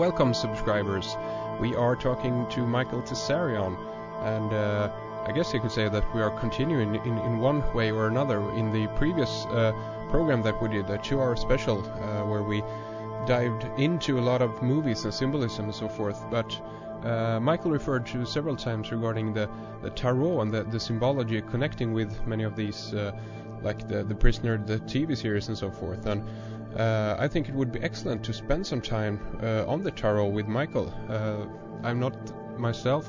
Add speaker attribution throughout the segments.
Speaker 1: Welcome, subscribers. We are talking to Michael Tsarion, and I guess you could say that we are continuing in one way or another in the previous program that we did, a 2-hour special, where we dived into a lot of movies and symbolism and so forth. But Michael referred to several times regarding the tarot and the symbology connecting with many of these, like the Prisoner, the TV series and so forth. And I think it would be excellent to spend some time on the tarot with Michael. I'm not myself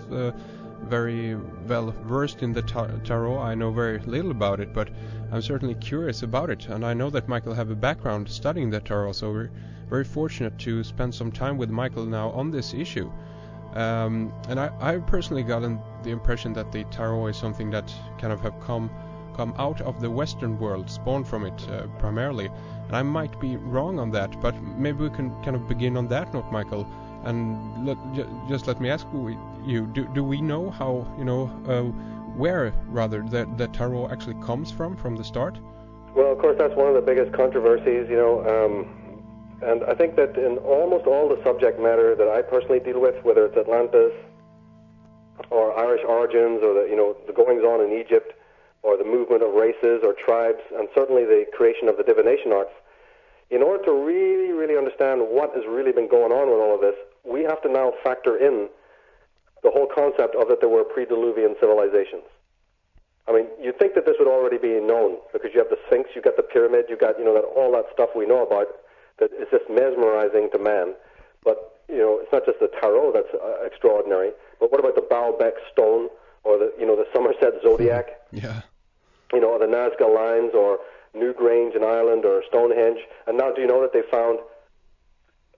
Speaker 1: very well versed in the tarot. I know very little about it, but I'm certainly curious about it. And I know that Michael have a background studying the tarot, so we're very fortunate to spend some time with Michael now on this issue. And I personally gotten the impression that the tarot is something that kind of have come out of the Western world, spawned from it primarily. And I might be wrong on that, but maybe we can kind of begin on that note, Michael. And just let me ask you: do we know how, where rather the tarot actually comes from the start?
Speaker 2: Well, of course, that's one of the biggest controversies, and I think that in almost all the subject matter that I personally deal with, whether it's Atlantis or Irish origins or the goings on in Egypt, or the movement of races or tribes, and certainly the creation of the divination arts, in order to really, really understand what has really been going on with all of this, we have to now factor in the whole concept of that there were pre-Diluvian civilizations. I mean, you'd think that this would already be known, because you have the Sphinx, you got the pyramid, you got all that stuff we know about that is just mesmerizing to man. But it's not just the tarot that's extraordinary. But what about the Baalbek stone, or the Somerset zodiac?
Speaker 1: Yeah.
Speaker 2: Or the Nazca lines, or Newgrange in Ireland, or Stonehenge. And now, do you know that they found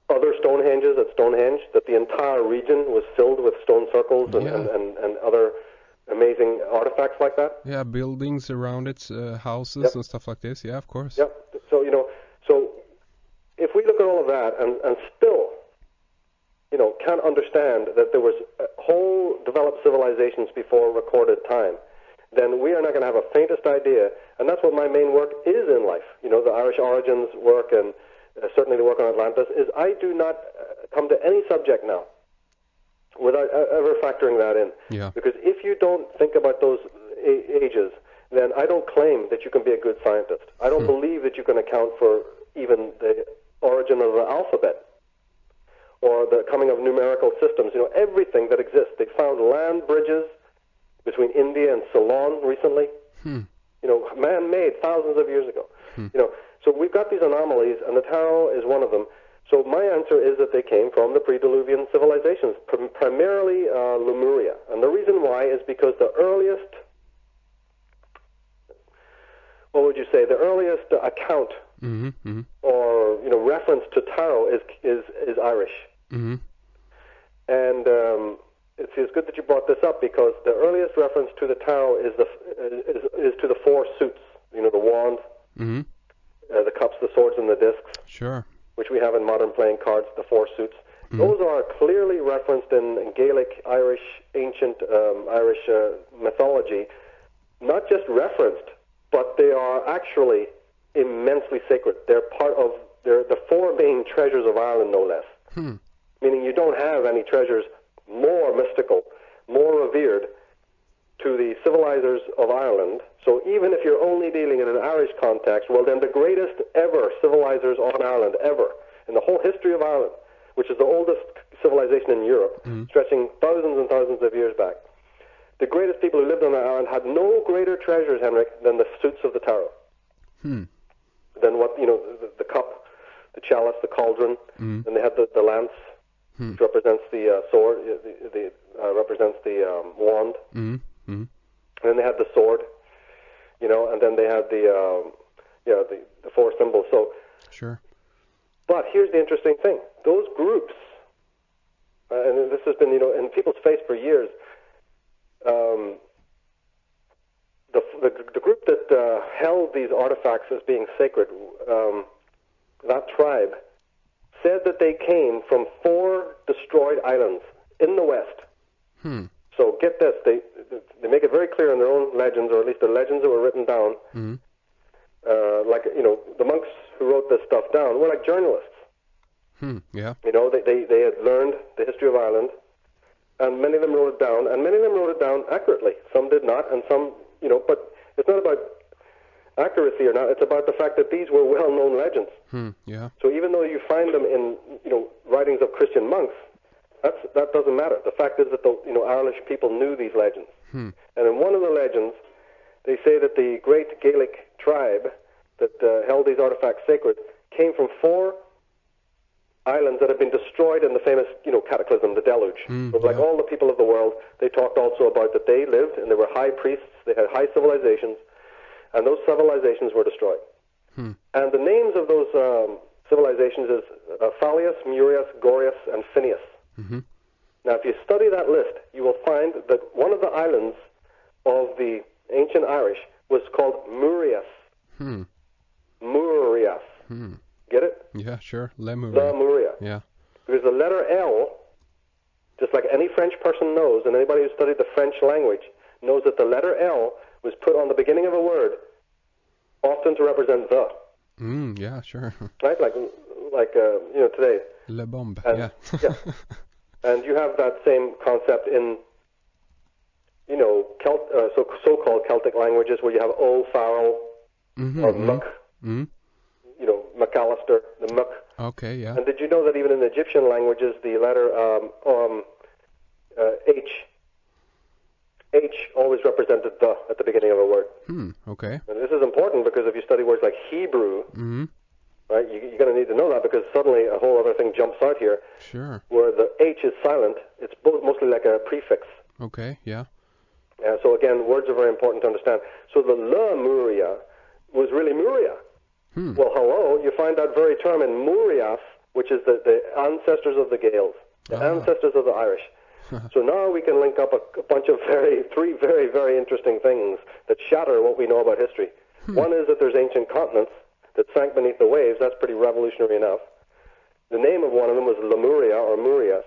Speaker 2: other Stonehenges at Stonehenge, that the entire region was filled with stone circles and other amazing artifacts like that?
Speaker 1: Yeah, buildings around it, houses and stuff like this. Yeah, of course.
Speaker 2: Yep. So if we look at all of that and still, can't understand that there was whole developed civilizations before recorded time, then we are not going to have a faintest idea. And that's what my main work is in life. The Irish origins work, and certainly the work on Atlantis, is I do not come to any subject now without ever factoring that in.
Speaker 1: Yeah.
Speaker 2: Because if you don't think about those ages, then I don't claim that you can be a good scientist. I don't believe that you can account for even the origin of the alphabet or the coming of numerical systems. Everything that exists. They found land bridges between India and Ceylon recently. Man-made thousands of years ago. So we've got these anomalies, and the tarot is one of them. So my answer is that they came from the pre-Diluvian civilizations, primarily Lemuria. And the reason why is because the earliest, what would you say, the earliest account or reference to tarot is Irish.
Speaker 1: Mm-hmm.
Speaker 2: And it's good that you brought this up, because the earliest reference to the tarot is to the 4 suits. The wand, the cups, the swords, and the discs.
Speaker 1: Sure.
Speaker 2: Which we have in modern playing cards, the 4 suits. Those are clearly referenced in Gaelic, Irish, ancient Irish mythology. Not just referenced, but they are actually immensely sacred. They're they're the 4 main treasures of Ireland, no less. Meaning you don't have any treasures more mystical, more revered to the civilizers of Ireland. So even if you're only dealing in an Irish context, well, then the greatest ever civilizers on Ireland, ever, in the whole history of Ireland, which is the oldest civilization in Europe, stretching thousands and thousands of years back, the greatest people who lived on that island had no greater treasures, Henrik, than the suits of the tarot. Than what, the cup, the chalice, the cauldron, and they had the lance, which represents the sword, represents the wand. And then they had the sword, and then they had the 4 symbols. So,
Speaker 1: sure.
Speaker 2: But here's the interesting thing: those groups, and this has been in people's face for years. The group that held these artifacts as being sacred, that tribe, said that they came from 4 destroyed islands in the West. So get this, they make it very clear in their own legends, or at least the legends that were written down. The monks who wrote this stuff down were like journalists.
Speaker 1: Yeah.
Speaker 2: You know, they had learned the history of Ireland, and many of them wrote it down, and many of them wrote it down accurately. Some did not, and some, you know, but it's not about accuracy or not. It's about the fact that these were well-known legends.
Speaker 1: Yeah.
Speaker 2: So even though you find them in, you know, writings of Christian monks, that doesn't matter. The fact is that the, you know, Irish people knew these legends. And in one of the legends, they say that the great Gaelic tribe that held these artifacts sacred came from 4 islands that have been destroyed in the famous, you know, cataclysm, the deluge. So like all the people of the world, they talked also about that they lived, and they were high priests, they had high civilizations, and those civilizations were destroyed. And the names of those civilizations is Phalius, Murias, Gorius, and Phineas. Now, if you study that list, you will find that one of the islands of the ancient Irish was called Murias. Murias. Get it?
Speaker 1: Yeah, sure. Lemuria.
Speaker 2: Lemuria.
Speaker 1: Yeah.
Speaker 2: Because the letter L, just like any French person knows, and anybody who studied the French language knows that the letter L was put on the beginning of a word, often to represent the.
Speaker 1: Yeah, sure.
Speaker 2: Right? Like you know, today.
Speaker 1: Le bombe.
Speaker 2: And,
Speaker 1: yeah.
Speaker 2: Yeah. And you have that same concept in, you know, so-called Celtic languages where you have O, Farrell, or Muck. You know, McAllister, the Muck.
Speaker 1: Okay, yeah.
Speaker 2: And did you know that even in Egyptian languages, the letter H always represented the at the beginning of a word?
Speaker 1: Okay.
Speaker 2: And this is important because if you study words like Hebrew, right, you're going to need to know that because suddenly a whole other thing jumps out here.
Speaker 1: Sure.
Speaker 2: Where the H is silent, it's mostly like a prefix.
Speaker 1: Okay, yeah.
Speaker 2: So again, words are very important to understand. So the Lemuria was really Muria. Well, hello, you find that very term in Murias, which is the ancestors of the Gaels, the ancestors of the Irish. So now we can link up a bunch of three very, very interesting things that shatter what we know about history. One is that there's ancient continents that sank beneath the waves. That's pretty revolutionary enough. The name of one of them was Lemuria or Murias.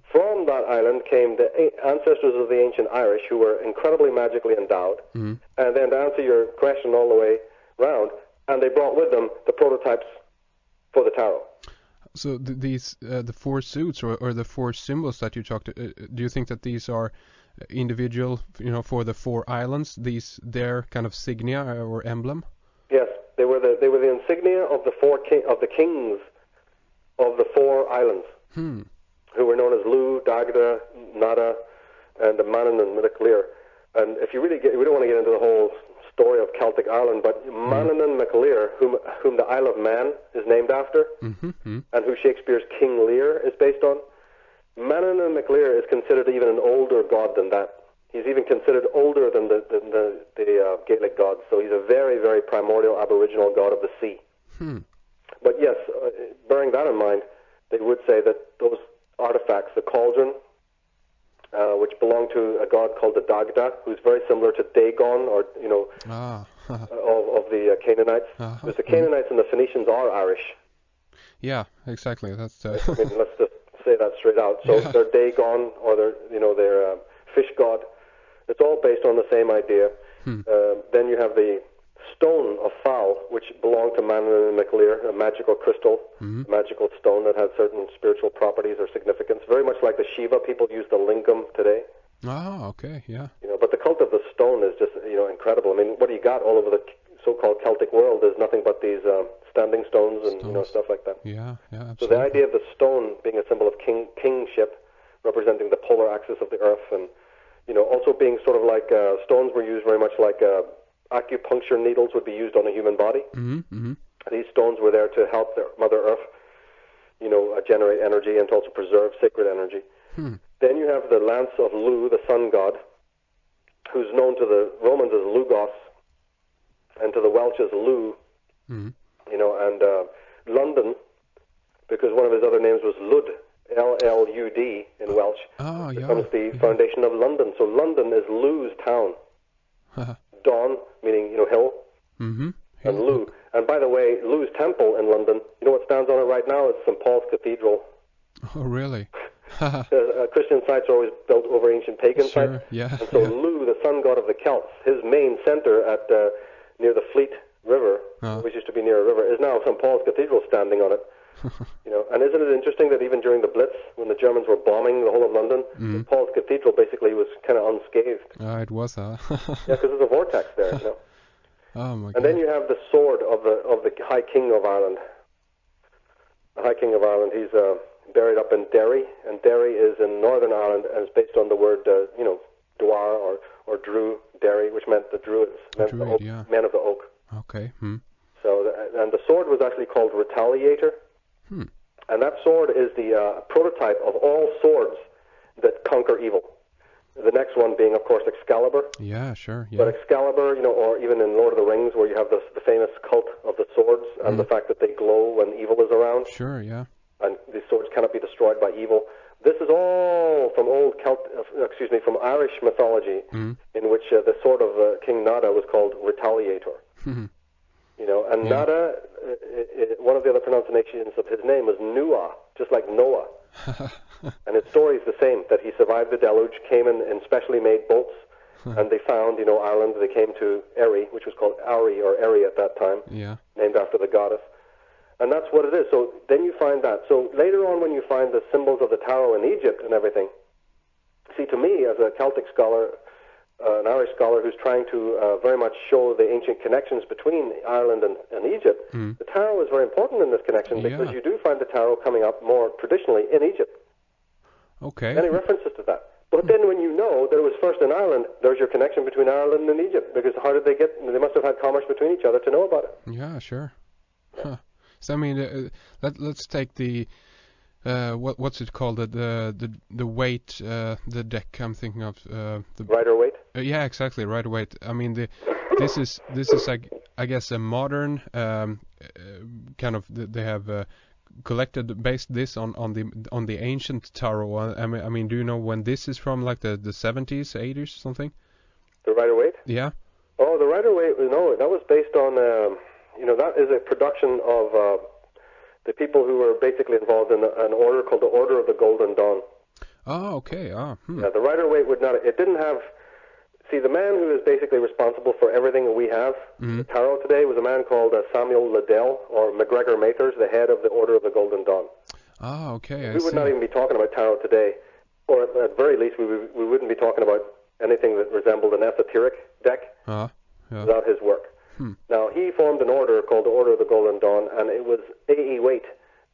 Speaker 2: From that island came the ancestors of the ancient Irish, who were incredibly magically endowed. And then to answer your question all the way round, and they brought with them the prototypes for the tarot.
Speaker 1: So these the 4 suits or the 4 symbols that you talked, do you think that these are individual, you know, for the 4 islands? Their kind of signia or emblem?
Speaker 2: Yes, they were the insignia of the kings of the 4 islands, who were known as Lu, Dagda, Nada, and the Manannán and Maclear. And if you really we don't want to get into the whole story of Celtic Ireland, but Manannán Maclear, whom the Isle of Man is named after, and who Shakespeare's King Lear is based on, Manannán Maclear is considered even an older god than that. He's even considered older than the Gaelic gods, so he's a very, very primordial aboriginal god of the sea. But yes, bearing that in mind, they would say that those artifacts, the cauldron, which belonged to a god called the Dagda, who's very similar to Dagon, or you know, of the Canaanites. Because the Canaanites and the Phoenicians are Irish.
Speaker 1: Yeah, exactly. That's.
Speaker 2: I mean, let's just say that straight out. So their Dagon, or their fish god, it's all based on the same idea. Then you have the stone of Fal, which belonged to Manannán and Maclear, a magical crystal, magical stone that had certain spiritual properties or significance, very much like the Shiva. People use the lingam today.
Speaker 1: Okay, yeah.
Speaker 2: You know, but the cult of the stone is just, you know, incredible. I mean, what do you got all over the so-called Celtic world? There's nothing but these standing stones and you know, stuff like that.
Speaker 1: Yeah, absolutely.
Speaker 2: So the idea of the stone being a symbol of kingship, representing the polar axis of the earth, and you know, also being sort of like stones were used very much like acupuncture needles would be used on a human body. These stones were there to help their Mother Earth, you know, generate energy and to also preserve sacred energy. Then you have the lance of Lu, the sun god, who's known to the Romans as Lugos, and to the Welsh as Lu. You know, and London, because one of his other names was Lud, L-L-U-D in Welsh, becomes the foundation of London. So London is Lu's town. Dawn, meaning, you know, hill, and Lu. And by the way, Lu's temple in London, you know what stands on it right now? It's St. Paul's Cathedral.
Speaker 1: Oh, really?
Speaker 2: Christian sites are always built over ancient pagan sites.
Speaker 1: Yeah.
Speaker 2: And so Lu, the sun god of the Celts, his main center at near the Fleet River, which used to be near a river, is now St. Paul's Cathedral standing on it. And isn't it interesting that even during the Blitz, when the Germans were bombing the whole of London, Paul's Cathedral basically was kind of unscathed.
Speaker 1: It was, huh?
Speaker 2: Yeah, because there's a vortex there,
Speaker 1: Oh my God.
Speaker 2: And then you have the sword of the High King of Ireland. The High King of Ireland, he's buried up in Derry, and Derry is in Northern Ireland, and it's based on the word, Dwar or Drew, Derry, which meant the Druids, men of the oak.
Speaker 1: Okay.
Speaker 2: So, and the sword was actually called Retaliator, and that sword is the prototype of all swords that conquer evil. The next one being, of course, Excalibur.
Speaker 1: Yeah, sure. Yeah.
Speaker 2: But Excalibur, or even in Lord of the Rings, where you have the famous cult of the swords and the fact that they glow when evil is around.
Speaker 1: Sure, yeah.
Speaker 2: And these swords cannot be destroyed by evil. This is all from from Irish mythology, in which the sword of King Nada was called Retaliator. And Nada, one of the other pronunciations of his name was Nua, just like Noah. And his story is the same, that he survived the deluge, came in specially made boats, and they found, Ireland. They came to Eri, which was called Ari or Eri at that time, named after the goddess. And that's what it is. So then you find that. So later on, when you find the symbols of the tarot in Egypt and everything, see, to me, as a Celtic scholar, an Irish scholar who's trying to very much show the ancient connections between Ireland and Egypt, the tarot is very important in this connection because you do find the tarot coming up more traditionally in Egypt.
Speaker 1: Okay.
Speaker 2: Any references to that. But then when you know that it was first in Ireland, there's your connection between Ireland and Egypt, because how did they get, they must have had commerce between each other to know about it.
Speaker 1: Yeah, sure. Huh. So, I mean, let's take the, what's it called, the weight, the deck I'm thinking of. The
Speaker 2: Rider weight?
Speaker 1: Yeah, exactly, rider weight. I mean, this is like, I guess, a modern kind of, they have based this on the ancient tarot. I mean, do you know when this is from, like the 70s, 80s, something?
Speaker 2: The rider weight?
Speaker 1: Yeah.
Speaker 2: Oh, the rider weight. No, that was based on. That is a production of the people who were basically involved in an order called the Order of the Golden Dawn.
Speaker 1: Oh, okay. Yeah,
Speaker 2: the rider weight would not. It didn't have. See, the man who is basically responsible for everything that we have, the tarot today, was a man called Samuel Liddell, or MacGregor Mathers, the head of the Order of the Golden Dawn.
Speaker 1: Ah, okay.
Speaker 2: We would not even be talking about tarot today, or at very least, we wouldn't be talking about anything that resembled an esoteric deck without his work. Now, he formed an order called the Order of the Golden Dawn, and it was A.E. Waite,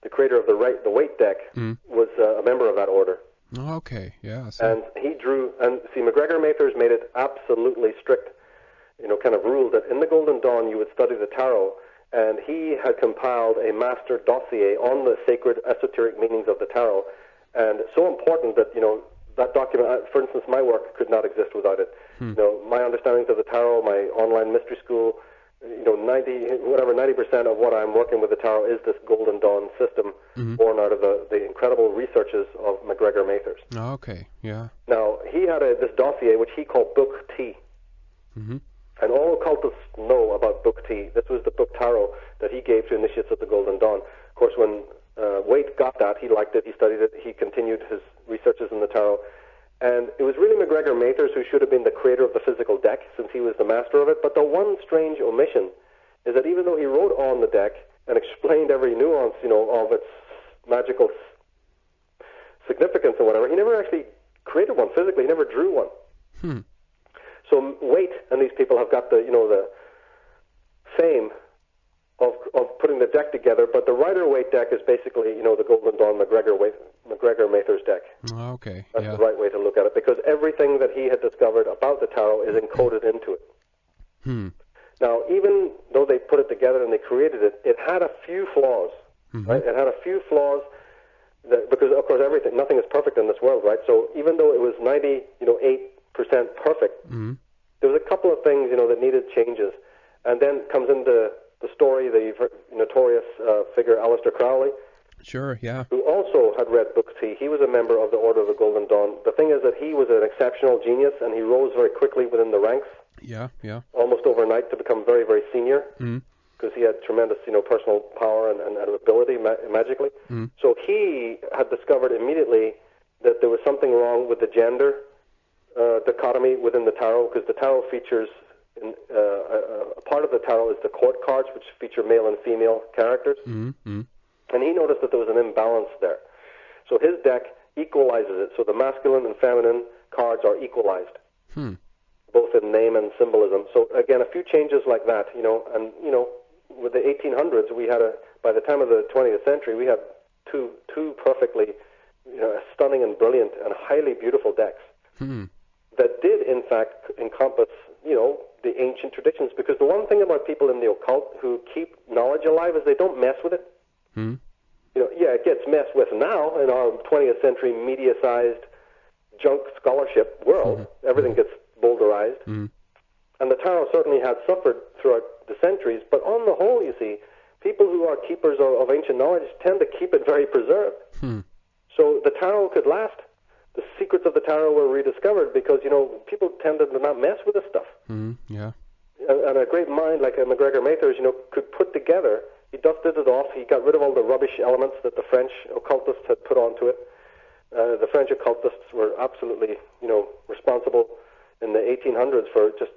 Speaker 2: the creator of the Waite deck, was a member of that order.
Speaker 1: Oh, okay, yeah.
Speaker 2: And he drew, and see, MacGregor Mathers made it absolutely strict, kind of rule that in the Golden Dawn you would study the tarot, and he had compiled a master dossier on the sacred esoteric meanings of the tarot, and so important that, that document, for instance, my work could not exist without it. My understandings of the tarot, my online mystery school, 90% of what I'm working with the tarot is this Golden Dawn system born out of the incredible researches of MacGregor Mathers.
Speaker 1: Oh, okay, yeah.
Speaker 2: Now, he had this dossier which he called Book T. And all occultists know about Book T. This was the book tarot that he gave to initiates of the Golden Dawn. Of course, when Waite got that, he liked it, he studied it, he continued his researches in the tarot. And it was really MacGregor Mathers who should have been the creator of the physical deck, since he was the master of it. But the one strange omission is that even though he wrote on the deck and explained every nuance, of its magical significance or whatever, he never actually created one physically. He never drew one. So Waite and these people have got the fame of putting the deck together, but the Rider-Waite deck is basically, the Golden Dawn MacGregor Mathers deck.
Speaker 1: Okay,
Speaker 2: That's the right way to look at it, because everything that he had discovered about the tarot is encoded into it. Now, even though they put it together and they created it, it had a few flaws, right? It had a few flaws, because, of course, nothing is perfect in this world, right? So even though it was 98% perfect, there was a couple of things, that needed changes. And then comes into the story, the notorious figure Aleister Crowley.
Speaker 1: Sure, yeah.
Speaker 2: Who also had read Book T. He was a member of the Order of the Golden Dawn. The thing is that he was an exceptional genius, and he rose very quickly within the ranks.
Speaker 1: Yeah.
Speaker 2: Almost overnight to become very, very senior, because he had tremendous, personal power and ability magically. So he had discovered immediately that there was something wrong with the gender dichotomy within the tarot, because the tarot features, a part of the tarot is the court cards, which feature male and female characters. And he noticed that there was an imbalance there. So his deck equalizes it. So the masculine and feminine cards are equalized, both in name and symbolism. So again, a few changes like that, and with the 1800s, we had by the time of the 20th century, we had two perfectly, stunning and brilliant and highly beautiful decks that did in fact encompass, the ancient traditions. Because the one thing about people in the occult who keep knowledge alive is they don't mess with it. It gets messed with now in our 20th century media-sized junk scholarship world. Everything gets boulderized. And the tarot certainly has suffered throughout the centuries, but on the whole, you see, people who are keepers of ancient knowledge tend to keep it very preserved. So the tarot could last. The secrets of the tarot were rediscovered because, people tended to not mess with this stuff.
Speaker 1: Yeah.
Speaker 2: And a great mind like MacGregor Mathers, could put together, he dusted it off, he got rid of all the rubbish elements that the French occultists had put onto it. The French occultists were absolutely, responsible in the 1800s for just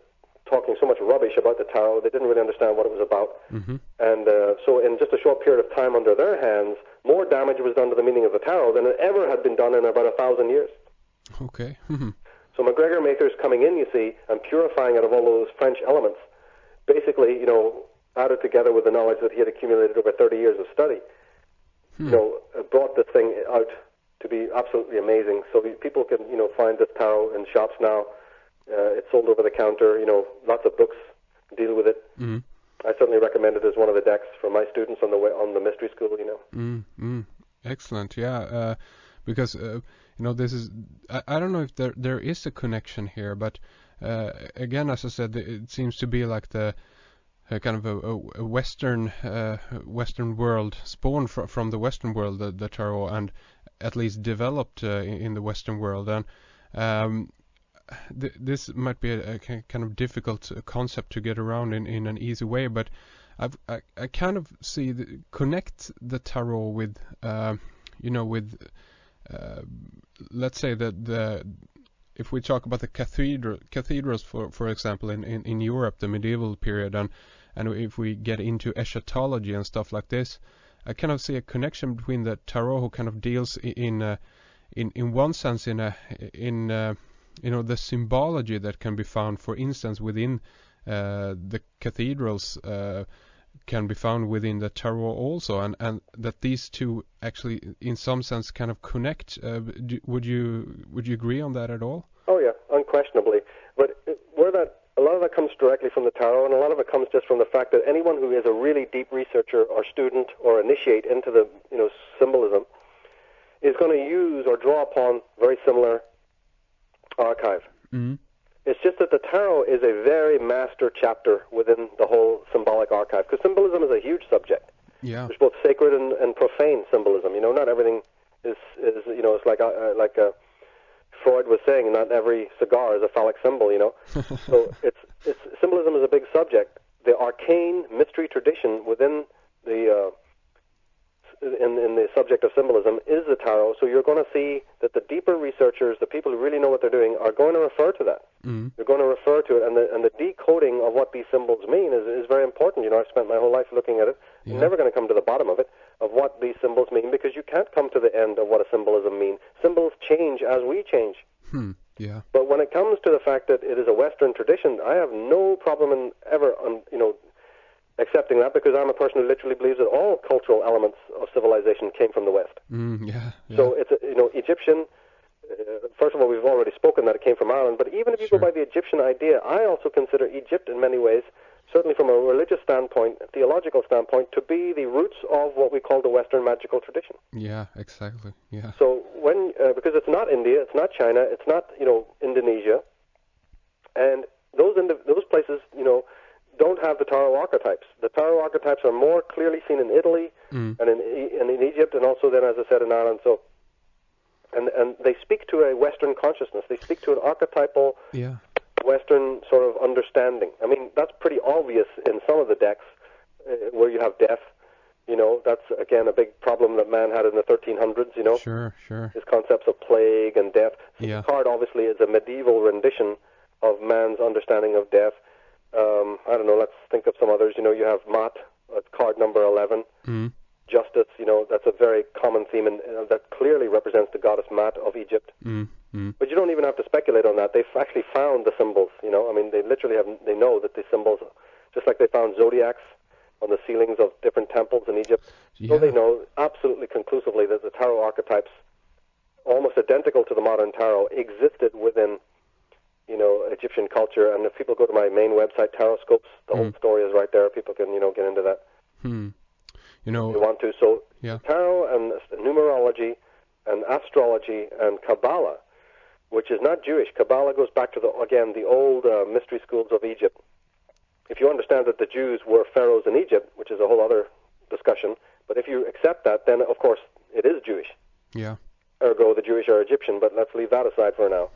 Speaker 2: talking so much rubbish about the tarot. They didn't really understand what it was about. And so in just a short period of time under their hands, more damage was done to the meaning of the tarot than it ever had been done in about 1,000 years.
Speaker 1: Okay.
Speaker 2: So MacGregor Mathers coming in, you see, and purifying it of all those French elements, basically, added together with the knowledge that he had accumulated over 30 years of study, brought this thing out to be absolutely amazing. So people can, find this tarot in shops now. It's sold over the counter. Lots of books deal with it. I certainly recommend it as one of the decks for my students on the mystery school.
Speaker 1: Excellent. Yeah. Because this is. I don't know if there is a connection here, but again, as I said, it seems to be like the kind of a Western world spawned from the Western world, the tarot, and at least developed in the Western world. And this might be a kind of difficult concept to get around in an easy way, but I kind of connect the tarot with let's say that if we talk about the cathedrals for example in Europe, the medieval period, and if we get into eschatology and stuff like this, I kind of see a connection between the tarot, who kind of deals in one sense in the symbology that can be found, for instance, within the cathedrals, can be found within the tarot also, and that these two actually, in some sense, kind of connect. Would you agree on that at all?
Speaker 2: Oh yeah, unquestionably. But a lot of that comes directly from the tarot, and a lot of it comes just from the fact that anyone who is a really deep researcher or student or initiate into the symbolism is going to use or draw upon very similar archive. It's just that the tarot is a very master chapter within the whole symbolic archive, because symbolism is a huge subject.
Speaker 1: Yeah.
Speaker 2: There's both sacred and profane symbolism. Not everything is it's like Freud was saying, not every cigar is a phallic symbol. So it's symbolism is a big subject. The arcane mystery tradition within the in the subject of symbolism is the tarot. So you're going to see that the deeper researchers, the people who really know what they're doing, are going to refer to that. They're going to refer to it, and the decoding of what these symbols mean is very important. I've spent my whole life looking at it. Yeah. I'm never going to come to the bottom of it, of what these symbols mean, because you can't come to the end of what a symbolism means. Symbols change as we change.
Speaker 1: Yeah.
Speaker 2: But when it comes to the fact that it is a Western tradition, I have no problem in ever accepting that, because I'm a person who literally believes that all cultural elements of civilization came from the West.
Speaker 1: Yeah.
Speaker 2: So it's Egyptian. First of all, we've already spoken that it came from Ireland, but even if you go by the Egyptian idea, I also consider Egypt in many ways, certainly from a religious standpoint, theological standpoint, to be the roots of what we call the Western magical tradition.
Speaker 1: Yeah, exactly. Yeah.
Speaker 2: So when because it's not India, it's not China, it's not Indonesia, and those places don't have the tarot archetypes. The tarot archetypes are more clearly seen in Italy and in Egypt, and also then, as I said, in Ireland. So. And they speak to a Western consciousness. They speak to an archetypal Western sort of understanding. I mean, that's pretty obvious in some of the decks where you have death. That's, again, a big problem that man had in the 1300s,
Speaker 1: Sure.
Speaker 2: His concepts of plague and death.
Speaker 1: Yeah.
Speaker 2: The card, obviously, is a medieval rendition of man's understanding of death. I don't know, let's think of some others. You have Mat, card number 11. justice. That's a very common theme, and that clearly represents the goddess Mat of Egypt. But you don't even have to speculate on that. They've actually found the symbols. They literally they know that the symbols, just like they found zodiacs on the ceilings of different temples in Egypt. Yeah. So they know absolutely conclusively that the tarot archetypes, almost identical to the modern tarot, existed within, Egyptian culture. And if people go to my main website, Taroscopes, the whole story is right there. People can, get into that.
Speaker 1: If
Speaker 2: you want to. So
Speaker 1: yeah.
Speaker 2: Tarot and numerology and astrology and Kabbalah, which is not Jewish. Kabbalah goes back to, the old mystery schools of Egypt. If you understand that the Jews were pharaohs in Egypt, which is a whole other discussion, but if you accept that, then, of course, it is Jewish.
Speaker 1: Yeah.
Speaker 2: Ergo, the Jewish are Egyptian, but let's leave that aside for now.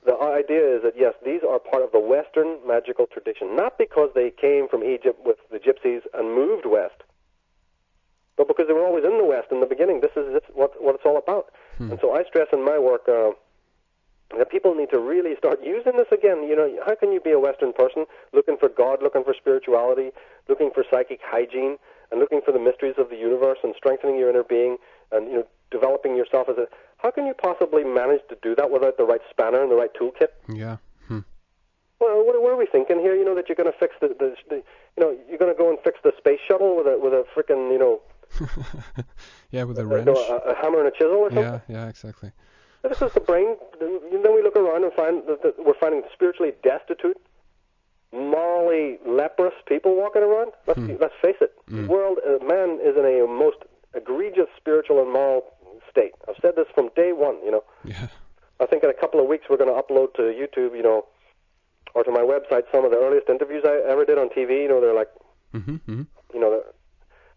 Speaker 2: The idea is that, yes, these are part of the Western magical tradition, not because they came from Egypt with the gypsies and moved west, but because they were always in the West in the beginning. This is what it's all about. And so I stress in my work that people need to really start using this again. How can you be a Western person looking for God, looking for spirituality, looking for psychic hygiene, and looking for the mysteries of the universe and strengthening your inner being and, developing yourself as how can you possibly manage to do that without the right spanner and the right toolkit?
Speaker 1: Yeah.
Speaker 2: Well, what are we thinking here? That you're going to fix you're going to go and fix the space shuttle with a frickin',
Speaker 1: yeah, with a wrench.
Speaker 2: A hammer and a chisel or something?
Speaker 1: Yeah, exactly.
Speaker 2: This is the brain. Then we look around and find that we're finding spiritually destitute, morally leprous people walking around. Let's face it. The world, man is in a most egregious spiritual and moral state. I've said this from day one,
Speaker 1: Yeah.
Speaker 2: I think in a couple of weeks we're going to upload to YouTube, or to my website some of the earliest interviews I ever did on TV. They're like,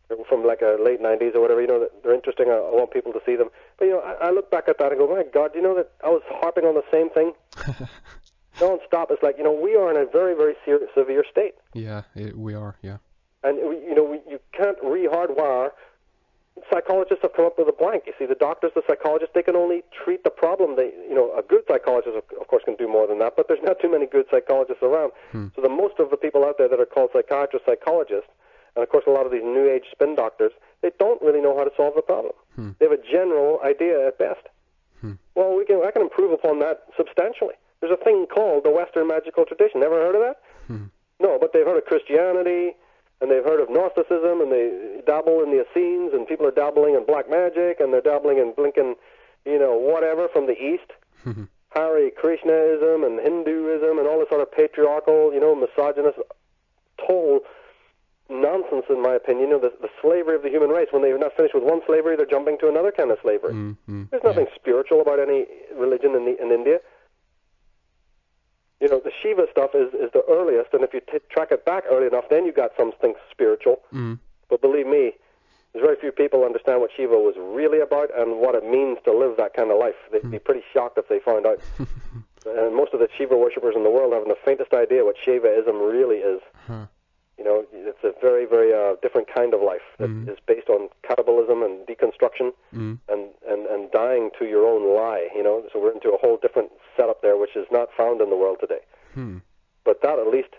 Speaker 2: they're from like a late 90s or whatever, they're interesting. I want people to see them. But, I look back at that and go, my God, that I was harping on the same thing? Don't stop. It's like, we are in a very, very severe state.
Speaker 1: Yeah, we are, yeah.
Speaker 2: And, you can't re-hardwire. Psychologists have come up with a blank. You see, the doctors, the psychologists, they can only treat the problem. A good psychologist, of course, can do more than that, but there's not too many good psychologists around. So the most of the people out there that are called psychiatrists, psychologists, and of course a lot of these New Age spin doctors, they don't really know how to solve the problem. They have a general idea at best. Well, I can improve upon that substantially. There's a thing called the Western magical tradition. Never heard of that? No, but they've heard of Christianity, and they've heard of Gnosticism, and they dabble in the Essenes, and people are dabbling in black magic, and they're dabbling in blinking, whatever from the East. Hare Krishnaism and Hinduism and all this other patriarchal, misogynist, total nonsense, in my opinion. The slavery of the human race. When they're not finished with one slavery, they're jumping to another kind of slavery. There's nothing spiritual about any religion in India. The Shiva stuff is the earliest, and if you track it back early enough, then you got something spiritual. But believe me, there's very few people understand what Shiva was really about and what it means to live that kind of life. They'd be pretty shocked if they found out. And most of the Shiva worshippers in the world haven't the faintest idea what Shivaism really is. It's a very, very different kind of life that is based on cannibalism and deconstruction and dying to your own lie, So we're into a whole different setup there, which is not found in the world today. But that at least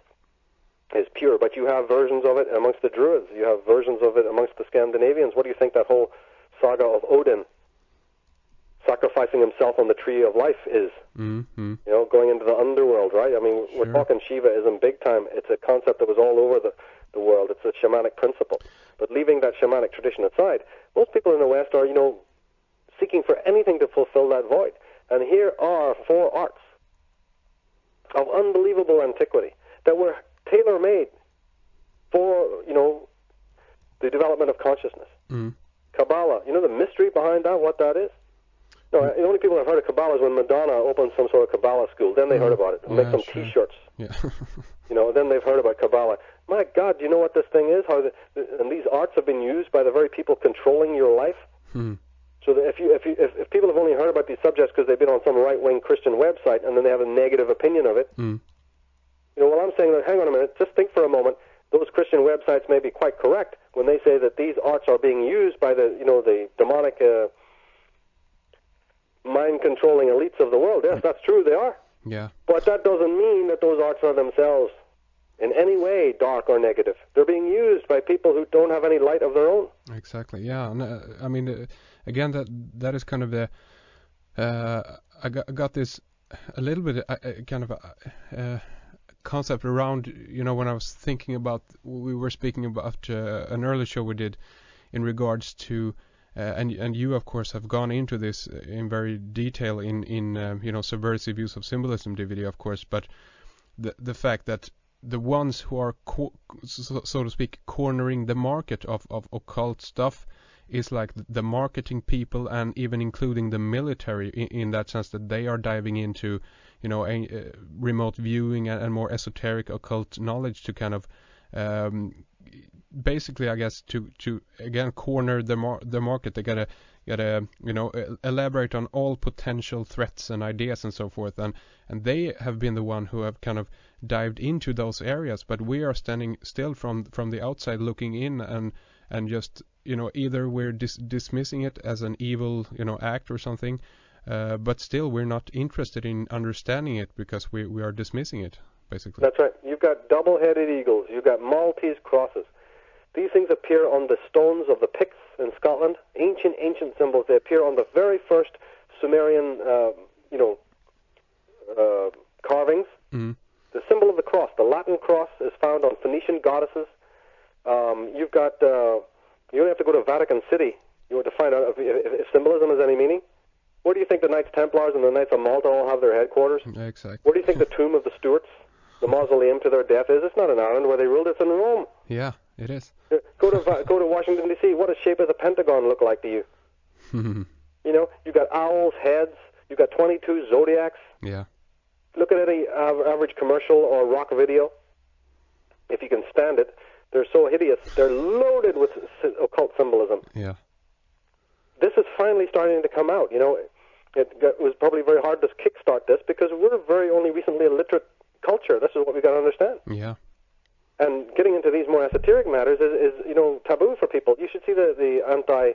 Speaker 2: is pure. But you have versions of it amongst the Druids. You have versions of it amongst the Scandinavians. What do you think that whole saga of Odin sacrificing himself on the tree of life is? Going into the underworld, right? I mean, we're talking Shivaism big time. It's a concept that was all over the world. It's a shamanic principle. But leaving that shamanic tradition aside, most people in the West are, seeking for anything to fulfill that void. And here are 4 arts of unbelievable antiquity that were tailor-made for, the development of consciousness. Kabbalah, the mystery behind that, what that is? No, the only people that have heard of Kabbalah is when Madonna opened some sort of Kabbalah school. Then they heard about it. Make some T-shirts.
Speaker 1: Yeah.
Speaker 2: Then they've heard about Kabbalah. My God, do you know what this thing is? And these arts have been used by the very people controlling your life. So that if people have only heard about these subjects because they've been on some right-wing Christian website and then they have a negative opinion of it, well, I'm saying that, hang on a minute, just think for a moment. Those Christian websites may be quite correct when they say that these arts are being used by the demonic mind-controlling elites of the world. Yes, that's true, they are.
Speaker 1: Yeah.
Speaker 2: But that doesn't mean that those arts are themselves in any way dark or negative. They're being used by people who don't have any light of their own.
Speaker 1: Exactly. Yeah. And, I mean, again, that is kind of the. I got this a little bit kind of a concept around, when I was thinking about, we were speaking about an earlier show we did in regards to, and you of course have gone into this in very detail in subversive use of symbolism DVD, of course, but the fact that the ones who are so to speak cornering the market of occult stuff is like the marketing people, and even including the military in that sense, that they are diving into remote viewing and more esoteric occult knowledge to kind of basically, I guess, to again corner the market. They gotta elaborate on all potential threats and ideas and so forth, and they have been the one who have kind of dived into those areas, but we are standing still from the outside looking in, and just either we're dismissing it as an evil act or something, but still we're not interested in understanding it because we are dismissing it, basically.
Speaker 2: That's right. You've got double-headed eagles. You've got Maltese crosses. These things appear on the stones of the Picts in Scotland. Ancient symbols. They appear on the very first Sumerian, carvings.
Speaker 1: Mm-hmm.
Speaker 2: The symbol of the cross, the Latin cross, is found on Phoenician goddesses. You've got. You only have to go to Vatican City. You want to find out if symbolism has any meaning. Where do you think the Knights Templars and the Knights of Malta all have their headquarters?
Speaker 1: Exactly.
Speaker 2: Where do you think the tomb of the Stuarts, the mausoleum to their death, is? It's not in Ireland where they ruled. It's in Rome.
Speaker 1: Yeah, it is.
Speaker 2: Go to Washington D.C. What does shape of the Pentagon look like to you? You've got owls' heads. You've got 22 zodiacs.
Speaker 1: Yeah.
Speaker 2: Look at any average commercial or rock video, if you can stand it. They're so hideous. They're loaded with occult symbolism.
Speaker 1: Yeah.
Speaker 2: This is finally starting to come out. It was probably very hard to kickstart this because we're very only recently a literate culture. This is what we've got to understand.
Speaker 1: Yeah.
Speaker 2: And getting into these more esoteric matters is taboo for people. You should see the anti,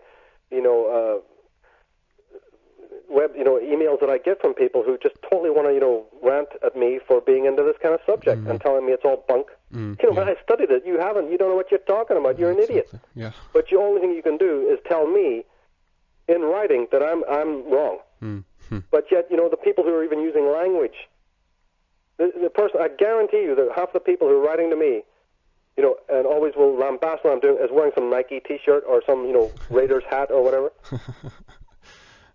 Speaker 2: web, emails that I get from people who just totally want to, rant at me for being into this kind of subject and telling me it's all bunk. But I studied it. You haven't. You don't know what you're talking about. You're an idiot.
Speaker 1: Yeah.
Speaker 2: But the only thing you can do is tell me in writing that I'm wrong. But yet, the people who are even using language, the person, I guarantee you that half the people who are writing to me, and always will lambast what I'm doing, is wearing some Nike T-shirt or some, Raiders hat or whatever.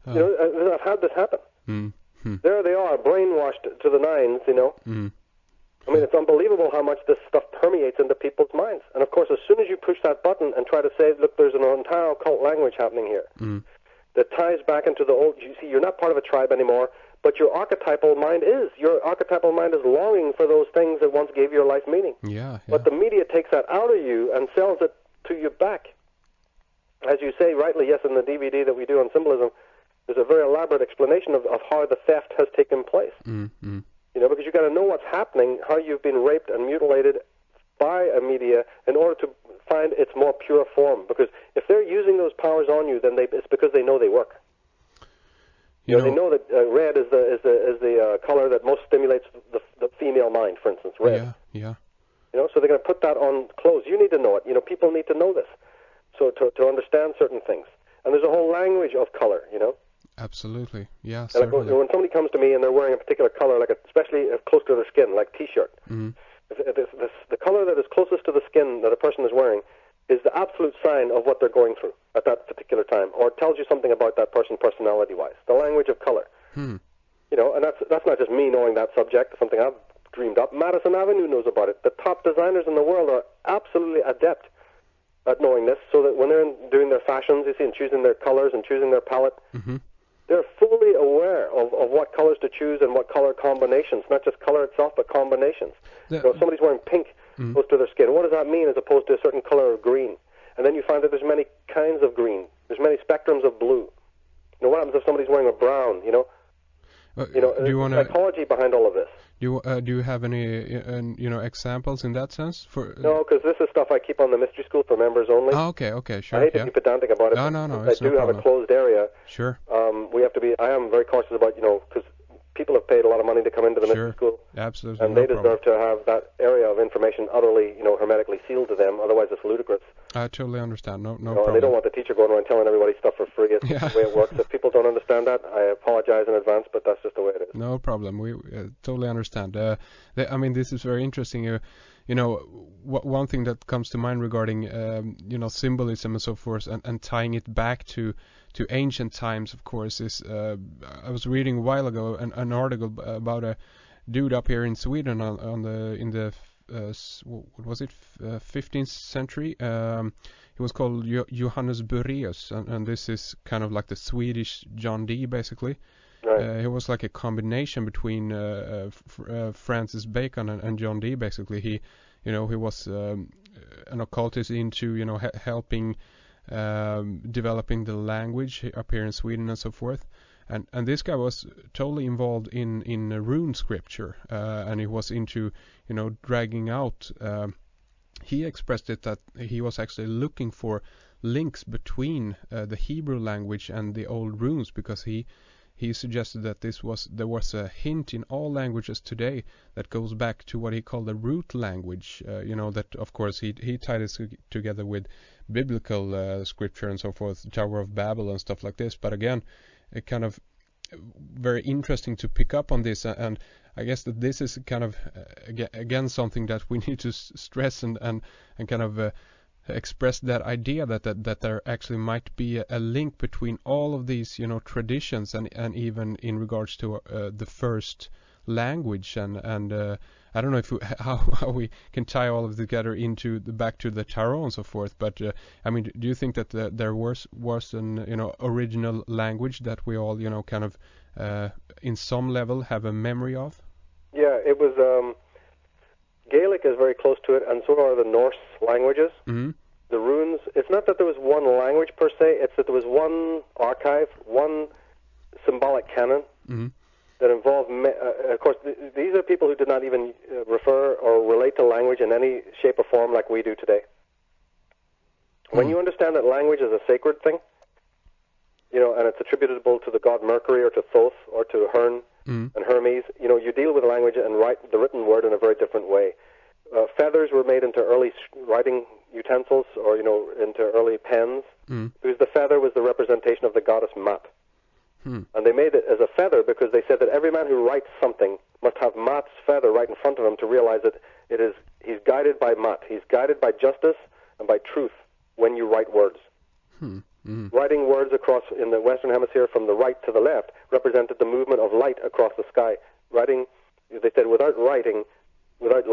Speaker 2: I've had this happen. There they are, brainwashed to the nines, I mean, it's unbelievable how much this stuff permeates into people's minds. And, of course, as soon as you push that button and try to say, look, there's an entire occult language happening here that ties back into the old, you see, you're not part of a tribe anymore, but your archetypal mind is. Your archetypal mind is longing for those things that once gave your life meaning.
Speaker 1: Yeah.
Speaker 2: But the media takes that out of you and sells it to you back. As you say rightly, yes, in the DVD that we do on symbolism, there's a very elaborate explanation of how the theft has taken place. Because you've got to know what's happening, how you've been raped and mutilated by a media in order to find its more pure form. Because if they're using those powers on you, then it's because they know they work. They know that red is the color that most stimulates the female mind, for instance, red.
Speaker 1: Yeah.
Speaker 2: So they're going to put that on clothes. You need to know it. People need to know this, so to understand certain things. And there's a whole language of color.
Speaker 1: Absolutely. Yeah.
Speaker 2: And when somebody comes to me and they're wearing a particular color, especially close to their skin, like T-shirt, the color that is closest to the skin that a person is wearing is the absolute sign of what they're going through at that particular time, or it tells you something about that person personality-wise. The language of color. And that's not just me knowing that subject. It's something I've dreamed up. Madison Avenue knows about it. The top designers in the world are absolutely adept at knowing this, so that when they're doing their fashions, you see, and choosing their colors and choosing their palette, they're fully aware of what colors to choose and what color combinations, not just color itself, but combinations. If somebody's wearing pink close to their skin, what does that mean as opposed to a certain color of green? And then you find that there's many kinds of green. There's many spectrums of blue. What happens if somebody's wearing a brown,
Speaker 1: do you want
Speaker 2: psychology behind all of this.
Speaker 1: Do you have any examples in that sense?
Speaker 2: No, because this is stuff I keep on the mystery school for members only.
Speaker 1: Oh, okay, sure.
Speaker 2: I hate to be pedantic about it.
Speaker 1: No,
Speaker 2: I do have a closed area.
Speaker 1: Sure.
Speaker 2: We have to be. I am very cautious about because people have paid a lot of money to come into the mystery school.
Speaker 1: Absolutely.
Speaker 2: And they deserve to have that area of information utterly, hermetically sealed to them. Otherwise, it's ludicrous.
Speaker 1: I totally understand. No problem.
Speaker 2: They don't want the teacher going around telling everybody stuff for free. It's just the way it works. If people don't understand that, I apologize in advance, but that's just the way it is.
Speaker 1: No problem. We totally understand. This is very interesting. One thing that comes to mind regarding, symbolism and so forth, and tying it back to ancient times, of course, is I was reading a while ago an article about a dude up here in Sweden in the 15th century. He was called Johannes Boreas, and this is kind of like the Swedish John Dee, basically.
Speaker 2: Right.
Speaker 1: He was like a combination between Francis Bacon and John Dee, basically. He was an occultist into helping developing the language up here in Sweden and so forth. And this guy was totally involved in rune scripture, and he was into dragging out. He expressed it that he was actually looking for links between the Hebrew language and the old runes, because he suggested that there was a hint in all languages today that goes back to what he called the root language. That of course he tied it together with biblical scripture and so forth, the Tower of Babel and stuff like this. But again, it kind of very interesting to pick up on this, and I guess that this is kind of again something that we need to stress and kind of express that idea that there actually might be a link between all of these traditions and even in regards to the first language, and I don't know how we can tie all of it together into back to the tarot and so forth, but do you think that there was an original language that we all kind of in some level have a memory of?
Speaker 2: Yeah, it was Gaelic is very close to it, and so are the Norse languages.
Speaker 1: Mm-hmm.
Speaker 2: The runes, it's not that there was one language per se, it's that there was one archive, one symbolic canon that involved, of course, these are people who did not even refer or relate to language in any shape or form like we do today. When you understand that language is a sacred thing, and it's attributable to the god Mercury or to Thoth or to Herne and Hermes, you deal with language and write the written word in a very different way. Feathers were made into early writing utensils or, into early pens, because the feather was the representation of the goddess Mat. And they made it as a feather because they said that every man who writes something must have Mat's feather right in front of him to realize that he's guided by Mat. He's guided by justice and by truth when you write words. Writing words across in the Western Hemisphere from the right to the left represented the movement of light across the sky. Writing, they said, without light, without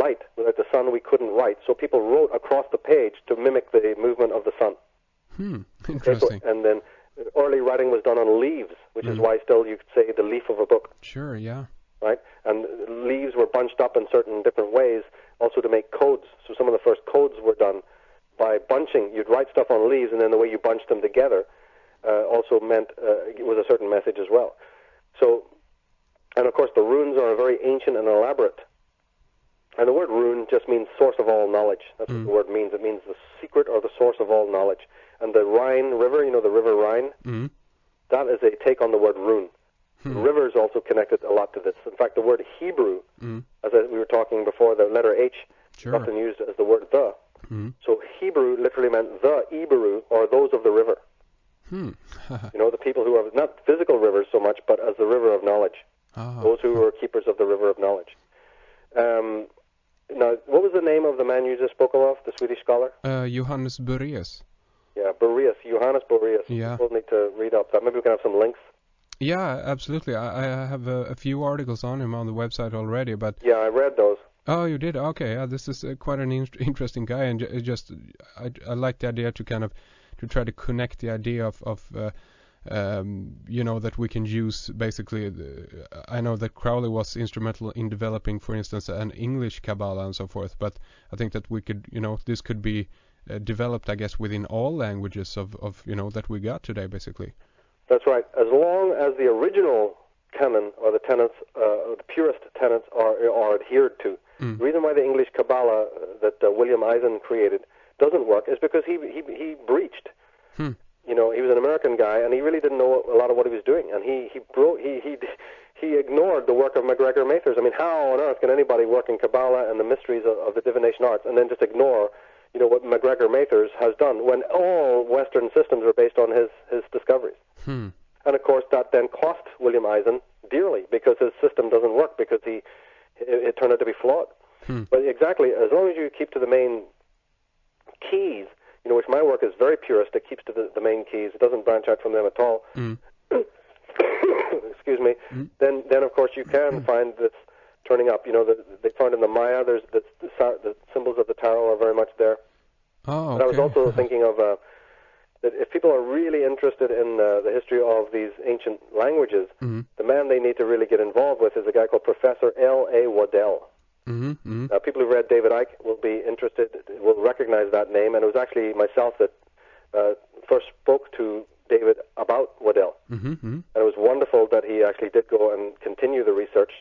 Speaker 2: the sun, we couldn't write. So people wrote across the page to mimic the movement of the sun.
Speaker 1: Interesting.
Speaker 2: Okay, and then early writing was done on leaves, which is why still you could say the leaf of a book.
Speaker 1: Sure, yeah.
Speaker 2: Right? And leaves were bunched up in certain different ways, also to make codes. So some of the first codes were done by bunching. You'd write stuff on leaves, and then the way you bunched them together also meant it was a certain message as well. So, and of course the runes are very ancient and elaborate. And the word rune just means source of all knowledge. That's what the word means. It means the secret or the source of all knowledge. And the Rhine River, the River Rhine, that is a take on the word rune. The river is also connected a lot to this. In fact, the word Hebrew, as we were talking before, the letter H is often used as the word the. So Hebrew literally meant the Iberu, or those of the river. The people who are not physical rivers so much, but as the river of knowledge. Those who were keepers of the river of knowledge. Now, what was the name of the man you just spoke of, the Swedish scholar?
Speaker 1: Johannes Boreas.
Speaker 2: Yeah, Boreas, Johannes Boreas.
Speaker 1: Yeah.
Speaker 2: People need to read up that. Maybe we can have some links.
Speaker 1: Yeah, absolutely. I have a few articles on him on the website already, but...
Speaker 2: Yeah, I read those.
Speaker 1: Oh, you did? Okay, yeah, this is quite an interesting guy, and I like the idea to kind of to try to connect the idea of that we can use basically. I know that Crowley was instrumental in developing, for instance, an English Kabbalah and so forth, but I think that we could, this could be developed, I guess, within all languages of that we got today, basically.
Speaker 2: That's right. As long as the original canon or the tenets, the purest tenets are adhered to. The reason why the English Kabbalah that William Eisen created doesn't work is because he breached. He was an American guy, and he really didn't know a lot of what he was doing, and he he ignored the work of MacGregor Mathers. I mean, how on earth can anybody work in Kabbalah and the mysteries of the divination arts and then just ignore, what MacGregor Mathers has done when all Western systems are based on his discoveries? And of course, that then cost William Eisen dearly because his system doesn't work because it turned out to be flawed. But exactly, as long as you keep to the main keys, which my work is very purist, it keeps to the main keys, it doesn't branch out from them at all. Excuse me. Then of course you can find this turning up. They found in the Maya, there's the symbols of the tarot are very much there.
Speaker 1: Oh, okay.
Speaker 2: And I was also thinking of that if people are really interested in the history of these ancient languages, the man they need to really get involved with is a guy called Professor L.A. Waddell. Now, people who've read David Icke will be interested, will recognize that name, and it was actually myself that first spoke to David about Waddell. And it was wonderful that he actually did go and continue the research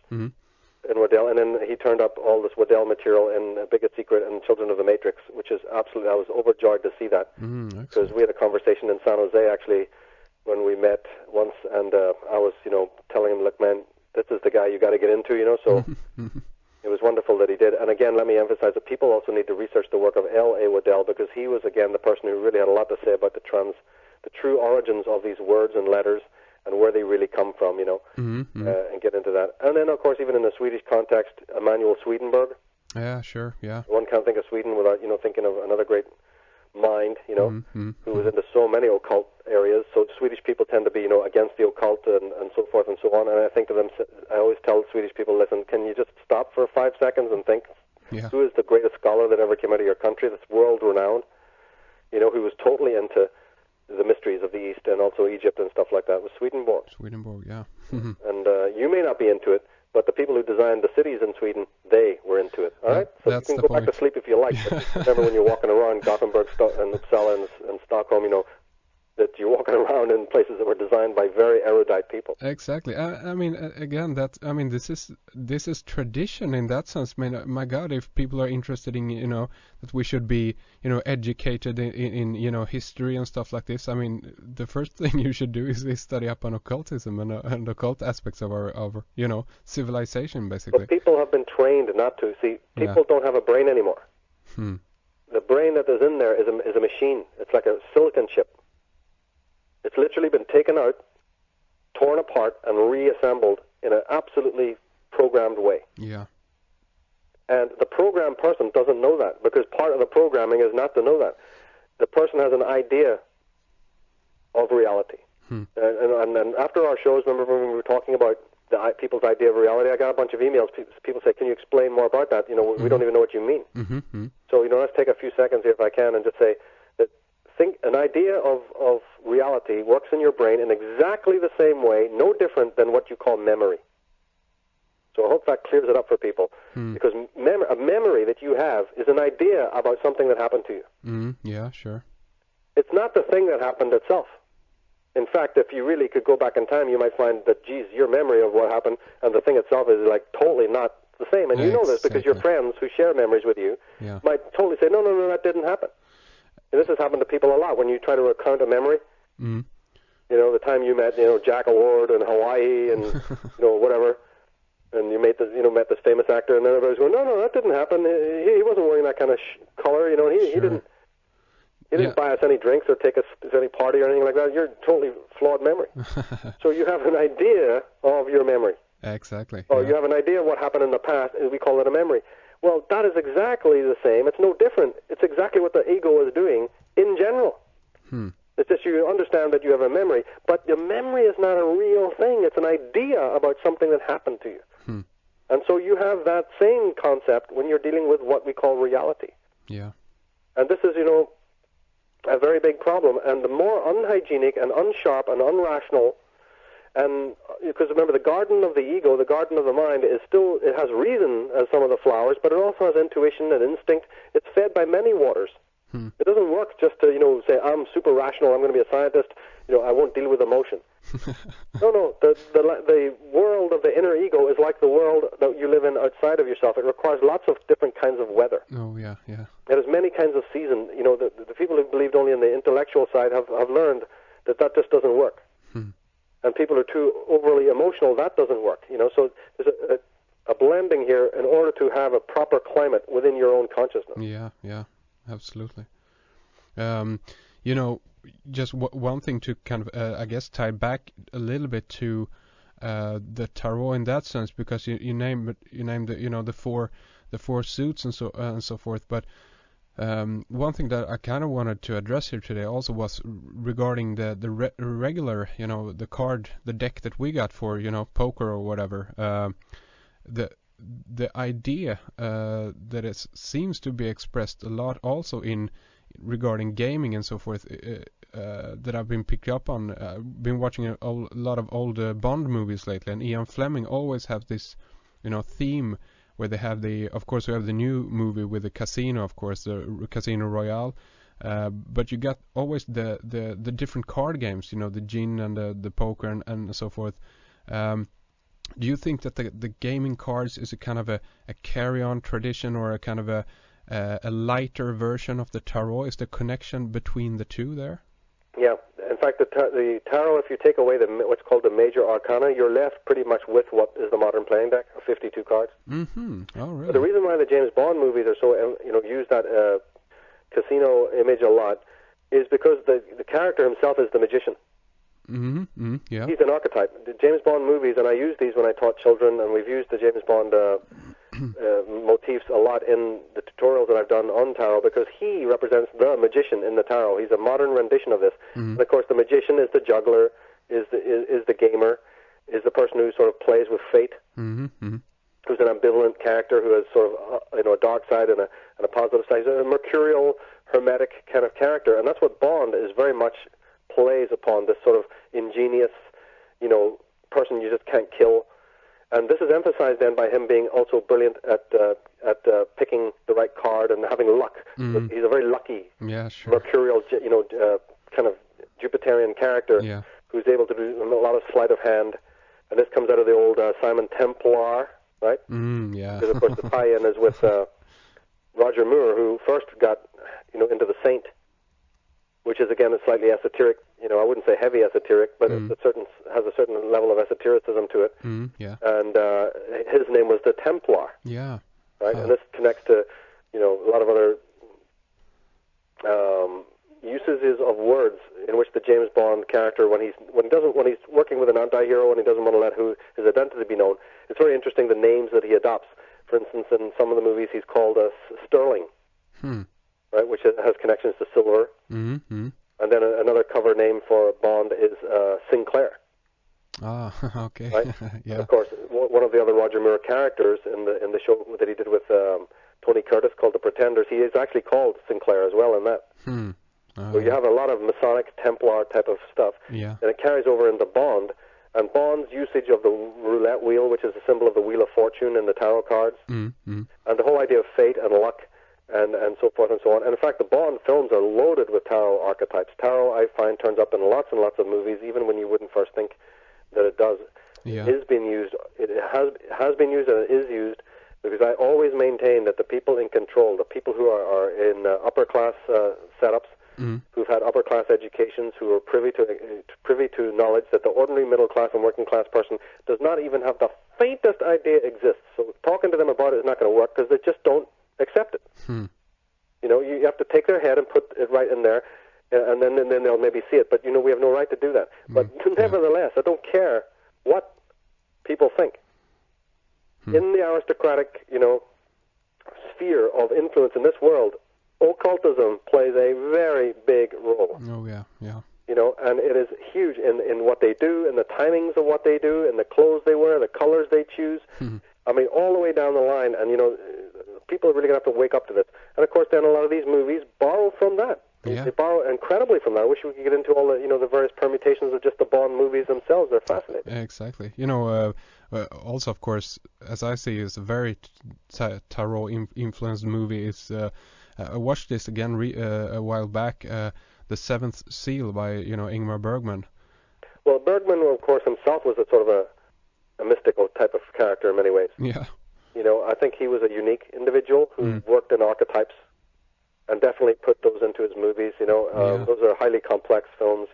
Speaker 2: in Waddell, and then he turned up all this Waddell material in A Biggest Secret and Children of the Matrix, which is absolutely, I was overjoyed to see that, because we had a conversation in San Jose, actually, when we met once, and I was, telling him, look, man, this is the guy you got to get into, so... It was wonderful that he did. And again, let me emphasize that people also need to research the work of L.A. Waddell, because he was, again, the person who really had a lot to say about the true origins of these words and letters and where they really come from, and get into that. And then, of course, even in the Swedish context, Emanuel Swedenborg.
Speaker 1: Yeah, sure, yeah.
Speaker 2: One can't think of Sweden without, thinking of another great mind, who was into so many occult areas. So Swedish people tend to be, against the occult and so forth and so on. And I think to them, I always tell Swedish people, listen, can you just stop for 5 seconds and think, who is the greatest scholar that ever came out of your country that's world-renowned, who was totally into the mysteries of the East and also Egypt and stuff like that? It was Swedenborg.
Speaker 1: Swedenborg, yeah.
Speaker 2: And you may not be into it, but the people who designed the cities in Sweden, they were into it. All right? So you can go back to sleep if you like. But remember when you're walking around Gothenburg and Uppsala and Stockholm, that you're walking around in places that were designed by very erudite people.
Speaker 1: Exactly. I mean, again, this is tradition in that sense. I mean, my God, if people are interested in, that we should be, educated in history and stuff like this. I mean, the first thing you should do is study up on occultism and occult aspects of our civilization, basically.
Speaker 2: But people have been trained not to. See, people don't have a brain anymore. The brain that is in there is a machine. It's like a silicon chip. It's literally been taken out, torn apart, and reassembled in an absolutely programmed way.
Speaker 1: Yeah.
Speaker 2: And the programmed person doesn't know that, because part of the programming is not to know that. The person has an idea of reality. And after our shows, remember when we were talking about people's idea of reality, I got a bunch of emails. People say, can you explain more about that? We don't even know what you mean. So, let's take a few seconds here, if I can, and just say, think an idea of reality works in your brain in exactly the same way, no different than what you call memory. So I hope that clears it up for people, because a memory that you have is an idea about something that happened to you.
Speaker 1: Yeah, sure.
Speaker 2: It's not the thing that happened itself. In fact, if you really could go back in time, you might find that, geez, your memory of what happened and the thing itself is like totally not the same. And you know this because your friends who share memories with you might totally say, no, that didn't happen. And this has happened to people a lot. When you try to recount a memory, the time you met, Jack Award in Hawaii and, whatever, and you met this famous actor, and then everybody's going, no, that didn't happen. He wasn't wearing that kind of color, he didn't buy us any drinks or take us to any party or anything like that. You're totally flawed memory. So you have an idea of your memory.
Speaker 1: Exactly.
Speaker 2: Or you have an idea of what happened in the past, and we call it a memory. Well, that is exactly the same. It's no different. It's exactly what the ego is doing in general. It's just you understand that you have a memory, but the memory is not a real thing. It's an idea about something that happened to you. And so you have that same concept when you're dealing with what we call reality.
Speaker 1: Yeah.
Speaker 2: And this is, a very big problem. And the more unhygienic and unsharp and unrational, and because remember, the garden of the ego, the garden of the mind, it has reason as some of the flowers, but it also has intuition and instinct. It's fed by many waters. It doesn't work just to, say, I'm super rational, I'm going to be a scientist, I won't deal with emotion. No, the world of the inner ego is like the world that you live in outside of yourself. It requires lots of different kinds of weather.
Speaker 1: Oh, yeah. It
Speaker 2: has many kinds of season. The people who believed only in the intellectual side have learned that just doesn't work. and people are too overly emotional, that doesn't work. So there's a blending here in order to have a proper climate within your own consciousness.
Speaker 1: Yeah, absolutely. Just one thing to kind of, I guess, tie back a little bit to the tarot in that sense, because you named the four suits and so forth. But one thing that I kind of wanted to address here today also was regarding the regular, the deck that we got for poker or whatever. The idea that it seems to be expressed a lot also in regarding gaming and so forth, that I've been picked up on. Been watching a lot of old Bond movies lately, and Ian Fleming always have this theme where they have of course we have the new movie with the casino, of course, the Casino Royale, but you got always the different card games, the gin and the poker and so forth. Do you think that the gaming cards is a kind of a carry-on tradition, or a kind of a lighter version of the tarot? Is the connection between the two there?
Speaker 2: Yeah. In fact, the tarot, if you take away what's called the major arcana, you're left pretty much with what is the modern playing deck of 52 cards.
Speaker 1: Mm-hmm. Oh, really?
Speaker 2: But the reason why the James Bond movies are so, use that casino image a lot is because the character himself is the magician.
Speaker 1: Mm-hmm. Yeah.
Speaker 2: He's an archetype. The James Bond movies, and I use these when I taught children, and we've used the James Bond motifs a lot in the tutorials that I've done on tarot, because he represents the magician in the tarot. He's a modern rendition of this. Mm-hmm. And of course, the magician is the juggler, is the gamer, is the person who sort of plays with fate,
Speaker 1: mm-hmm.
Speaker 2: who's an ambivalent character who has sort of a dark side and a positive side. He's a mercurial, hermetic kind of character, and that's what Bond is very much plays upon, this sort of ingenious, person you just can't kill. And this is emphasized then by him being also brilliant at picking the right card and having luck. Mm-hmm. He's a very lucky, mercurial, kind of Jupiterian character who's able to do a lot of sleight of hand. And this comes out of the old Simon Templar, right?
Speaker 1: Yeah.
Speaker 2: Because of course the tie-in is with Roger Moore, who first got into the Saint, which is again a slightly esoteric, I wouldn't say heavy esoteric, but has a certain level of esotericism to it.
Speaker 1: Yeah.
Speaker 2: And his name was the Templar.
Speaker 1: Yeah.
Speaker 2: Right, and this connects to, a lot of other usages of words in which the James Bond character, when he's working with an anti-hero and he doesn't want to let his identity be known, it's very interesting the names that he adopts. For instance, in some of the movies, he's called Sterling. Right, which has connections to silver.
Speaker 1: Mm-hmm.
Speaker 2: And then another cover name for Bond is Sinclair.
Speaker 1: Ah, okay.
Speaker 2: Right?
Speaker 1: Yeah.
Speaker 2: And of course, one of the other Roger Moore characters in the show that he did with Tony Curtis called The Pretenders, he is actually called Sinclair as well in that. So you have a lot of Masonic Templar type of stuff.
Speaker 1: Yeah.
Speaker 2: And it carries over into Bond. And Bond's usage of the roulette wheel, which is the symbol of the Wheel of Fortune in the tarot cards, and the whole idea of fate and luck, and so forth and so on. And in fact, the Bond films are loaded with tarot archetypes. Tarot, I find, turns up in lots and lots of movies, even when you wouldn't first think that it does.
Speaker 1: Yeah.
Speaker 2: It is being used. It has been used, and it is used, because I always maintain that the people in control, the people who are in upper class setups, who've had upper class educations, who are privy to knowledge that the ordinary middle class and working class person does not even have the faintest idea exists. So talking to them about it is not going to work, because they just don't accept it. You have to take their head and put it right in there, and then they'll maybe see it. But we have no right to do that. But nevertheless, I don't care what people think. In the aristocratic, sphere of influence in this world, occultism plays a very big role.
Speaker 1: Oh yeah.
Speaker 2: And it is huge in what they do, in the timings of what they do, in the clothes they wear, the colors they choose. I mean, all the way down the line. And people are really going to have to wake up to this. And of course, then a lot of these movies borrow from that.
Speaker 1: Yeah.
Speaker 2: They borrow incredibly from that. I wish we could get into all the the various permutations of just the Bond movies themselves. They're fascinating.
Speaker 1: Exactly. Also, of course, as I see, it's a very tarot influenced movie. It's I watched this again a while back. The Seventh Seal by Ingmar Bergman.
Speaker 2: Well, Bergman, of course, himself was a sort of a mystical type of character in many ways.
Speaker 1: Yeah.
Speaker 2: I think he was a unique individual who worked in archetypes, and definitely put those into his movies. Those are highly complex films.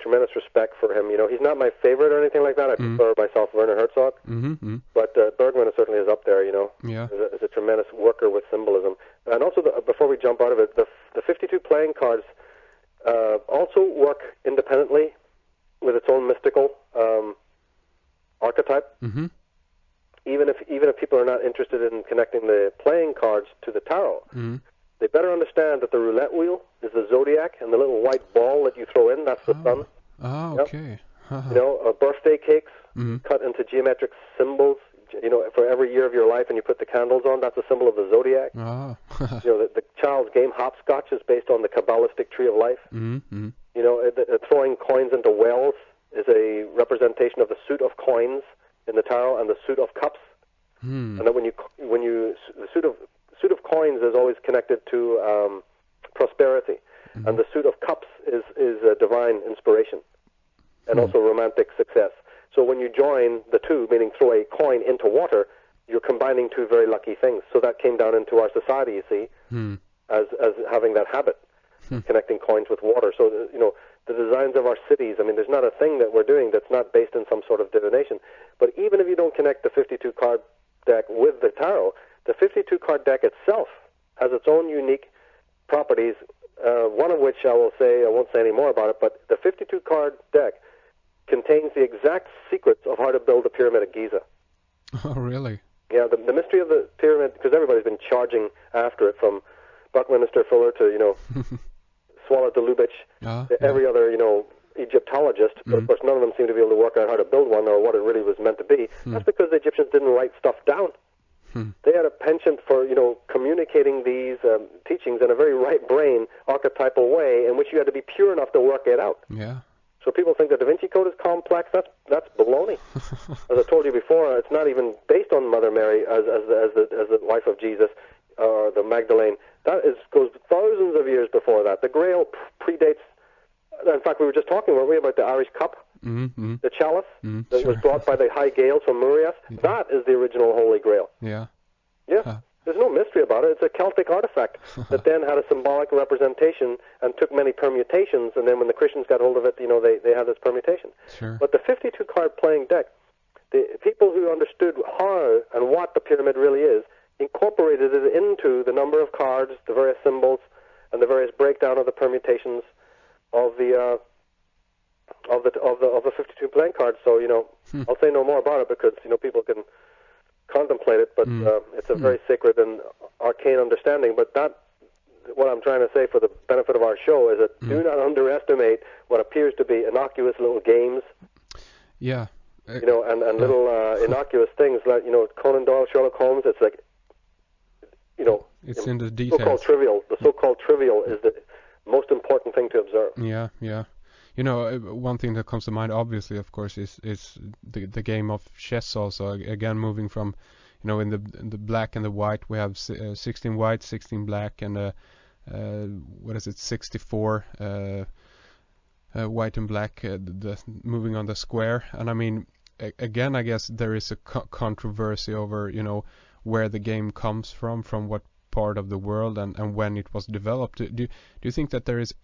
Speaker 2: tremendous respect for him. He's not my favorite or anything like that. I prefer myself Werner Herzog.
Speaker 1: Mm-hmm.
Speaker 2: But Bergman certainly is up there,
Speaker 1: Yeah.
Speaker 2: Is a tremendous worker with symbolism. And also, before we jump out of it, the 52 playing cards also work independently with its own mystical archetype.
Speaker 1: Mm-hmm.
Speaker 2: Even if people are not interested in connecting the playing cards to the tarot, they better understand that the roulette wheel is the zodiac, and the little white ball that you throw in, that's the sun.
Speaker 1: Oh, okay.
Speaker 2: Birthday cakes cut into geometric symbols. For every year of your life, and you put the candles on, that's a symbol of the zodiac.
Speaker 1: Oh.
Speaker 2: The child's game hopscotch is based on the Kabbalistic tree of life.
Speaker 1: Mm-hmm.
Speaker 2: Throwing coins into wells is a representation of the suit of coins in the tarot and the suit of cups. And then the suit of coins is always connected to prosperity, and the suit of cups is a divine inspiration, and also romantic success. So when you join the two, meaning throw a coin into water, you're combining two very lucky things. So that came down into our society, you see, as having that habit, connecting coins with water. So, the designs of our cities, there's not a thing that we're doing that's not based in some sort of divination. But even if you don't connect the 52-card deck with the tarot, the 52-card deck itself has its own unique properties, one of which I won't say any more about it, but the 52-card deck contains the exact secrets of how to build the Pyramid at Giza.
Speaker 1: Oh, really?
Speaker 2: Yeah, the mystery of the pyramid, because everybody's been charging after it, from Buckminster Fuller to, Swallow to Lubitsch, to every other, Egyptologist, but of course none of them seem to be able to work out how to build one or what it really was meant to be. That's because the Egyptians didn't write stuff down. They had a penchant for, communicating these teachings in a very right brain, archetypal way, in which you had to be pure enough to work it out.
Speaker 1: Yeah.
Speaker 2: So people think the Da Vinci Code is complex. That's baloney. As I told you before, it's not even based on Mother Mary as the wife of Jesus or the Magdalene. Goes thousands of years before that. The Grail predates. In fact, we were just talking, weren't we, about the Irish cup, the chalice that was brought by the High Gaels from Murias. Yeah. That is the original Holy Grail.
Speaker 1: Yeah.
Speaker 2: Yeah. There's no mystery about it. It's a Celtic artifact that then had a symbolic representation and took many permutations, and then when the Christians got hold of it, they had this permutation.
Speaker 1: Sure.
Speaker 2: But the 52-card playing deck, the people who understood how and what the pyramid really is, incorporated it into the number of cards, the various symbols, and the various breakdown of the permutations of the 52 playing cards. So, I'll say no more about it because, people can contemplate it, but it's a very sacred and arcane understanding. But what I'm trying to say for the benefit of our show is that do not underestimate what appears to be innocuous little games.
Speaker 1: Yeah.
Speaker 2: And little innocuous things like, Conan Doyle, Sherlock Holmes, it's like,
Speaker 1: it's in the details.
Speaker 2: So-called trivial. The so-called trivial is the most important thing to observe.
Speaker 1: Yeah, yeah. One thing that comes to mind, obviously, of course, is the game of chess. Also, again, moving from, in the black and the white, we have 16 white, 16 black, and 64 white and black. Moving on the square, and again, I guess there is a controversy over, where the game comes from what part of the world, and when it was developed. Do you think that there is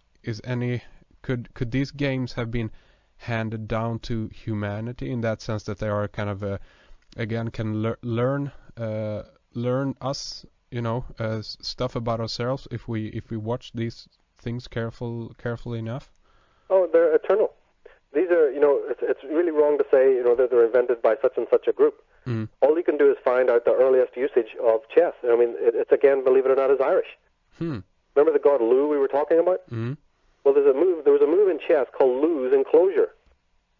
Speaker 1: any could these games have been handed down to humanity in that sense that they are kind of again can learn us stuff about ourselves if we watch these things carefully enough?
Speaker 2: Oh, they're eternal. These are it's really wrong to say that they're invented by such and such a group. All you can do is find out the earliest usage of chess. It's again, believe it or not, is Irish. Remember the god Lugh we were talking about? Well, there was a move in chess called Lugh's enclosure.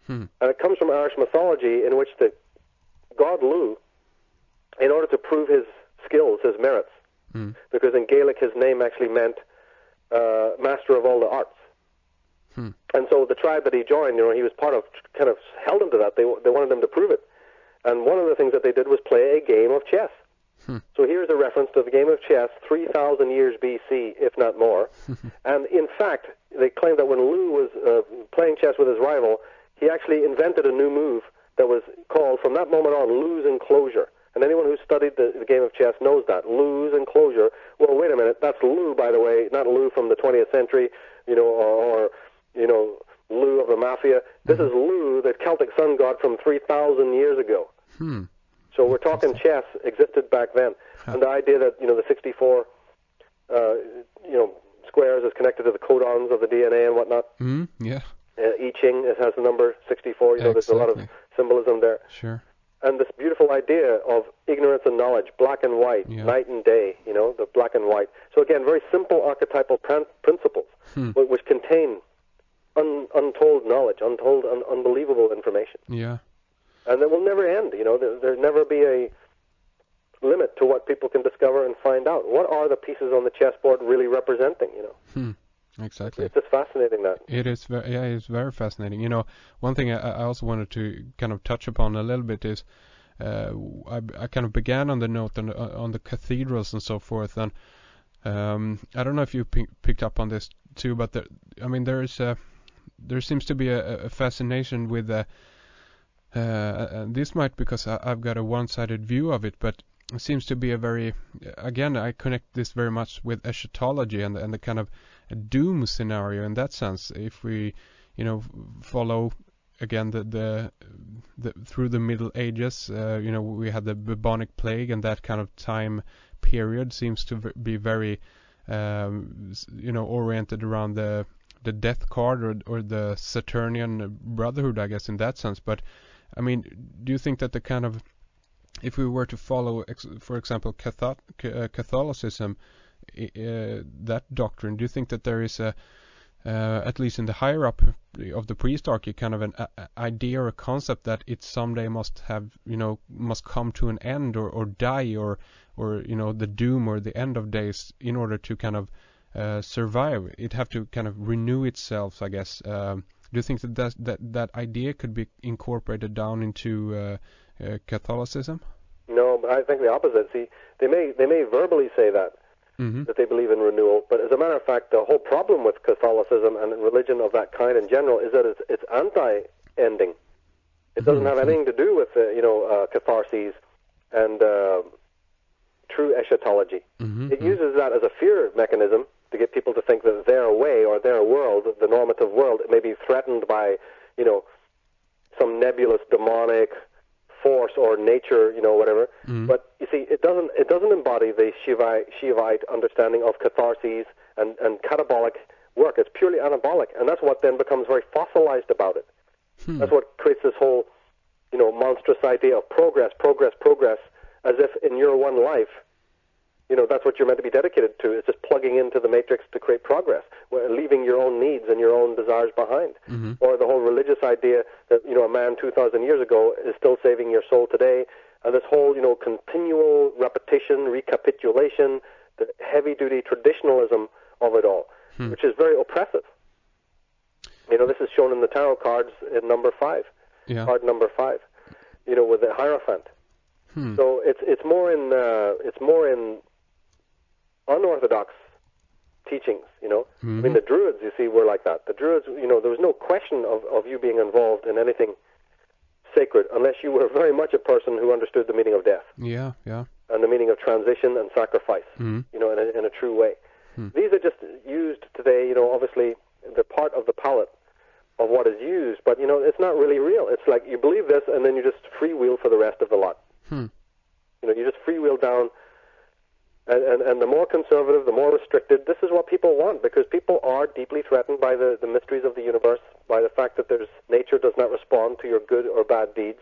Speaker 2: And it comes from Irish mythology, in which the god Lugh, in order to prove his skills, his merits, because in Gaelic his name actually meant master of all the arts. And so the tribe that he joined, he was part of, kind of held him to that. They wanted him to prove it. And one of the things that they did was play a game of chess. So here's a reference to the game of chess 3,000 years BC, if not more. And in fact, they claim that when Lugh was playing chess with his rival, he actually invented a new move that was called, from that moment on, Lugh's enclosure. And anyone who studied the game of chess knows that. Lugh's enclosure. Well, wait a minute. That's Lugh, by the way, not Lugh from the 20th century, or Lou of the Mafia. This is Lou, the Celtic sun god from 3,000 years ago. So we're talking chess existed back then. And the idea that, the 64, squares is connected to the codons of the DNA and whatnot.
Speaker 1: Yeah.
Speaker 2: I Ching, it has the number 64. There's a lot of symbolism there.
Speaker 1: Sure.
Speaker 2: And this beautiful idea of ignorance and knowledge, black and white, night and day, the black and white. So again, very simple archetypal principles, which contain untold knowledge, unbelievable information.
Speaker 1: Yeah.
Speaker 2: And it will never end, there'll never be a limit to what people can discover and find out. What are the pieces on the chessboard really representing,
Speaker 1: Exactly.
Speaker 2: It's just fascinating, that.
Speaker 1: It is. It's very fascinating. One thing I also wanted to kind of touch upon a little bit is I kind of began on the note on the cathedrals and so forth, and I don't know if you picked up on this too, but there seems to be a fascination with this might because I've got a one-sided view of it, but it seems to be a very, again, I connect this very much with eschatology and the kind of a doom scenario in that sense. If we, follow again the through the Middle Ages, we had the bubonic plague, and that kind of time period seems to be very, oriented around the death card or the Saturnian brotherhood, I guess, in that sense. But I mean, do you think that the kind of, if we were to follow, for example, Catholicism, that doctrine, do you think that there is at least in the higher up of the priestarchy, kind of an idea or a concept that it someday must come to an end or die or the doom or the end of days in order to kind of survive? It have to kind of renew itself, I guess. Do you think that idea could be incorporated down into Catholicism?
Speaker 2: No, but I think the opposite. See, they may verbally say that they believe in renewal, but as a matter of fact, the whole problem with Catholicism and religion of that kind in general is that it's anti-ending. It doesn't have anything to do with catharsis and true eschatology. It uses that as a fear mechanism to get people to think that their way or their world, the normative world, may be threatened by, some nebulous demonic force or nature, whatever. But you see, it doesn't embody the Shivite understanding of catharsis and catabolic work. It's purely anabolic, and that's what then becomes very fossilized about it. That's what creates this whole, monstrous idea of progress, as if in your one life, that's what you're meant to be dedicated to. It's just plugging into the matrix to create progress, leaving your own needs and your own desires behind. Or the whole religious idea that, a man 2,000 years ago is still saving your soul today. And this whole, continual repetition, recapitulation, the heavy-duty traditionalism of it all, which is very oppressive. This is shown in the tarot cards in number 5, card number 5, with the Hierophant. So it's more in unorthodox teachings, I mean, the Druids, you see, were like that. The Druids, there was no question of you being involved in anything sacred unless you were very much a person who understood the meaning of death.
Speaker 1: Yeah.
Speaker 2: And the meaning of transition and sacrifice, in a true way. These are just used today, obviously, they're part of the palette of what is used, but, it's not really real. It's like you believe this and then you just freewheel for the rest of the lot. You just freewheel down. And the more conservative, the more restricted, this is what people want, because people are deeply threatened by the mysteries of the universe, by the fact that nature does not respond to your good or bad deeds.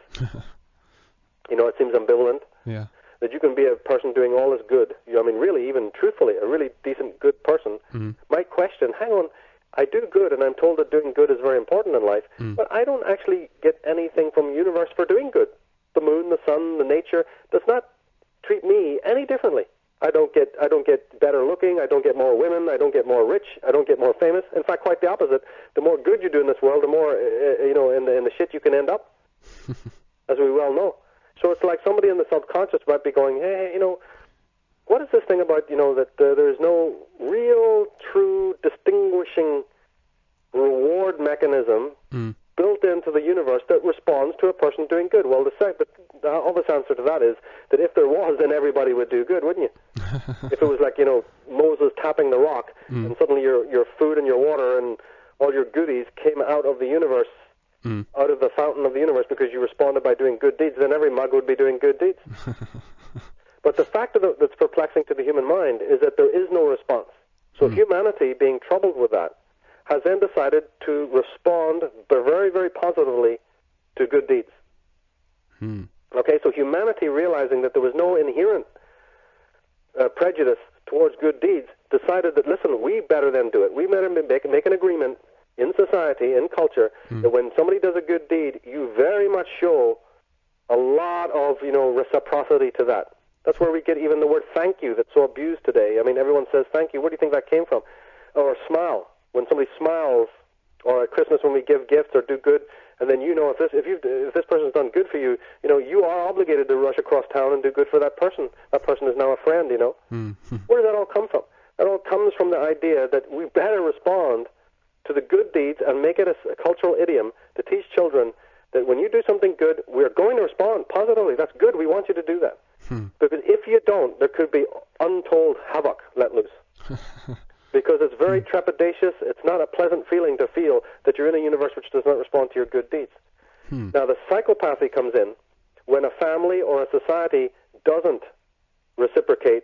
Speaker 2: It seems ambivalent.
Speaker 1: Yeah.
Speaker 2: That you can be a person doing all this good, really, even truthfully, a really decent, good person might question, hang on, I do good, and I'm told that doing good is very important in life, but I don't actually get anything from the universe for doing good. The moon, the sun, the nature does not treat me any differently. I don't get better looking. I don't get more women. I don't get more rich. I don't get more famous. In fact, quite the opposite. The more good you do in this world, the more in the shit you can end up, as we well know. So it's like somebody in the subconscious might be going, hey, what is this thing about that there is no real, true, distinguishing reward mechanism built into the universe that responds to a person doing good? Well, the obvious answer to that is that if there was, then everybody would do good, wouldn't you? If it was like, Moses tapping the rock, and suddenly your food and your water and all your goodies came out of the universe, out of the fountain of the universe, because you responded by doing good deeds, then every mug would be doing good deeds. But the fact that's perplexing to the human mind is that there is no response. So humanity, being troubled with that, has then decided to respond very, very positively to good deeds. Okay, so humanity, realizing that there was no inherent prejudice towards good deeds, decided that, listen, we better than do it. We better make an agreement in society, in culture, that when somebody does a good deed, you very much show a lot of, reciprocity to that. That's where we get even the word thank you that's so abused today. I mean, everyone says thank you. Where do you think that came from? Or smile. When somebody smiles, or at Christmas when we give gifts or do good, and then if this person's done good for you, you are obligated to rush across town and do good for that person. That person is now a friend, Where does that all come from? That all comes from the idea that we better respond to the good deeds and make it a cultural idiom to teach children that when you do something good, we're going to respond positively. That's good. We want you to do that. Because if you don't, there could be untold havoc let loose. Because it's very trepidatious. It's not a pleasant feeling to feel that you're in a universe which does not respond to your good deeds. Now, the psychopathy comes in when a family or a society doesn't reciprocate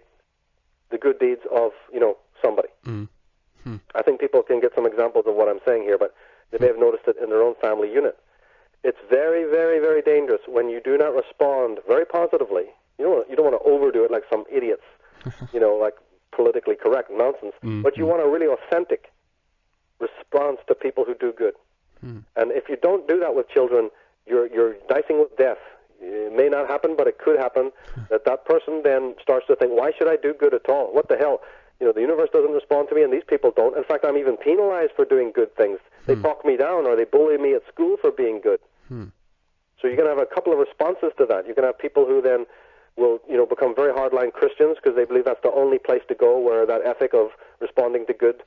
Speaker 2: the good deeds of, somebody. I think people can get some examples of what I'm saying here, but they may have noticed it in their own family unit. It's very, very, very dangerous when you do not respond very positively. You don't want to overdo it like some idiots, like politically correct nonsense, but you want a really authentic response to people who do good. And if you don't do that with children, you're dicing with death. It may not happen, but it could happen that person then starts to think, why should I do good at all? What the hell? The universe doesn't respond to me, and these people don't. In fact, I'm even penalized for doing good things. They talk me down, or they bully me at school for being good. So you're going to have a couple of responses to that. You're going to have people who then will, become very hardline Christians because they believe that's the only place to go where that ethic of responding to good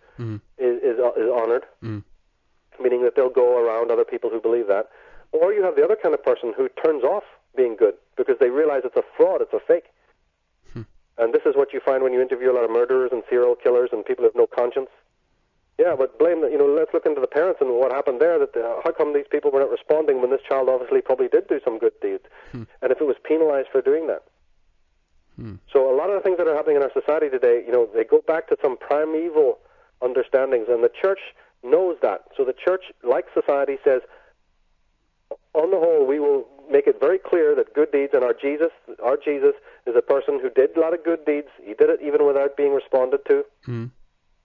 Speaker 2: is honored, meaning that they'll go around other people who believe that. Or you have the other kind of person who turns off being good because they realize it's a fraud, it's a fake. And this is what you find when you interview a lot of murderers and serial killers and people who have no conscience. Yeah, but blame the, let's look into the parents and what happened there. How come these people were not responding when this child obviously probably did do some good deeds? And if it was penalized for doing that. So a lot of the things that are happening in our society today, they go back to some primeval understandings, and the church knows that. So the church, like society, says, on the whole, we will make it very clear that good deeds, and our Jesus is a person who did a lot of good deeds. He did it even without being responded to.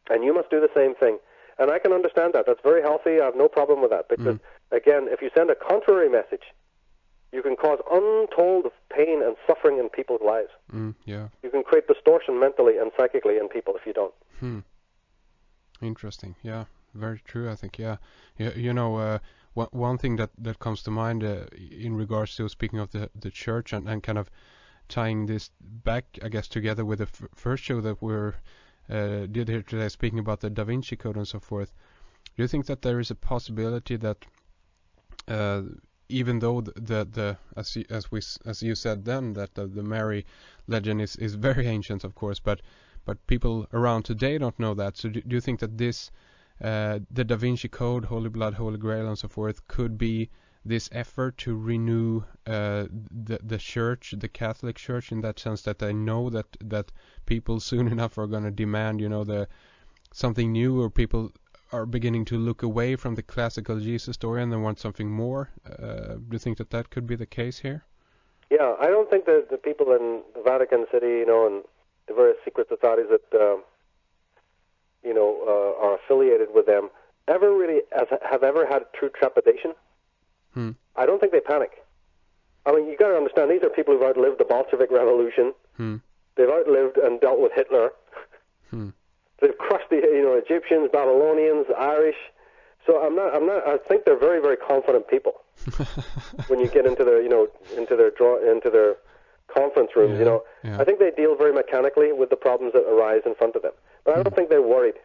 Speaker 2: And you must do the same thing. And I can understand that. That's very healthy. I have no problem with that. Because, again, if you send a contrary message, you can cause untold pain and suffering in people's lives. You can create distortion mentally and psychically in people if you don't.
Speaker 1: Interesting. Yeah, very true, I think. Yeah. One thing that comes to mind in regards to speaking of the church and kind of tying this back, I guess, together with the first show that we're did here today, speaking about the Da Vinci Code and so forth. Do you think that there is a possibility that even though the as you said then, that the Mary legend is very ancient, of course, but people around today don't know that. So do you think that this the Da Vinci Code, Holy Blood, Holy Grail, and so forth, could be this effort to renew the church, the Catholic Church, in that sense that they know that people soon enough are going to demand, something new, or people are beginning to look away from the classical Jesus story and they want something more? Do you think that could be the case here?
Speaker 2: Yeah, I don't think that the people in the Vatican City, and the various secret societies that are affiliated with them ever really have ever had true trepidation. I don't think they panic. I mean, you got to understand, these are people who've outlived the Bolshevik Revolution. They've outlived and dealt with Hitler. They've crushed the Egyptians, Babylonians, Irish. So I think they're very, very confident people. When you get into their into their conference rooms, I think they deal very mechanically with the problems that arise in front of them. But I don't think they're worried.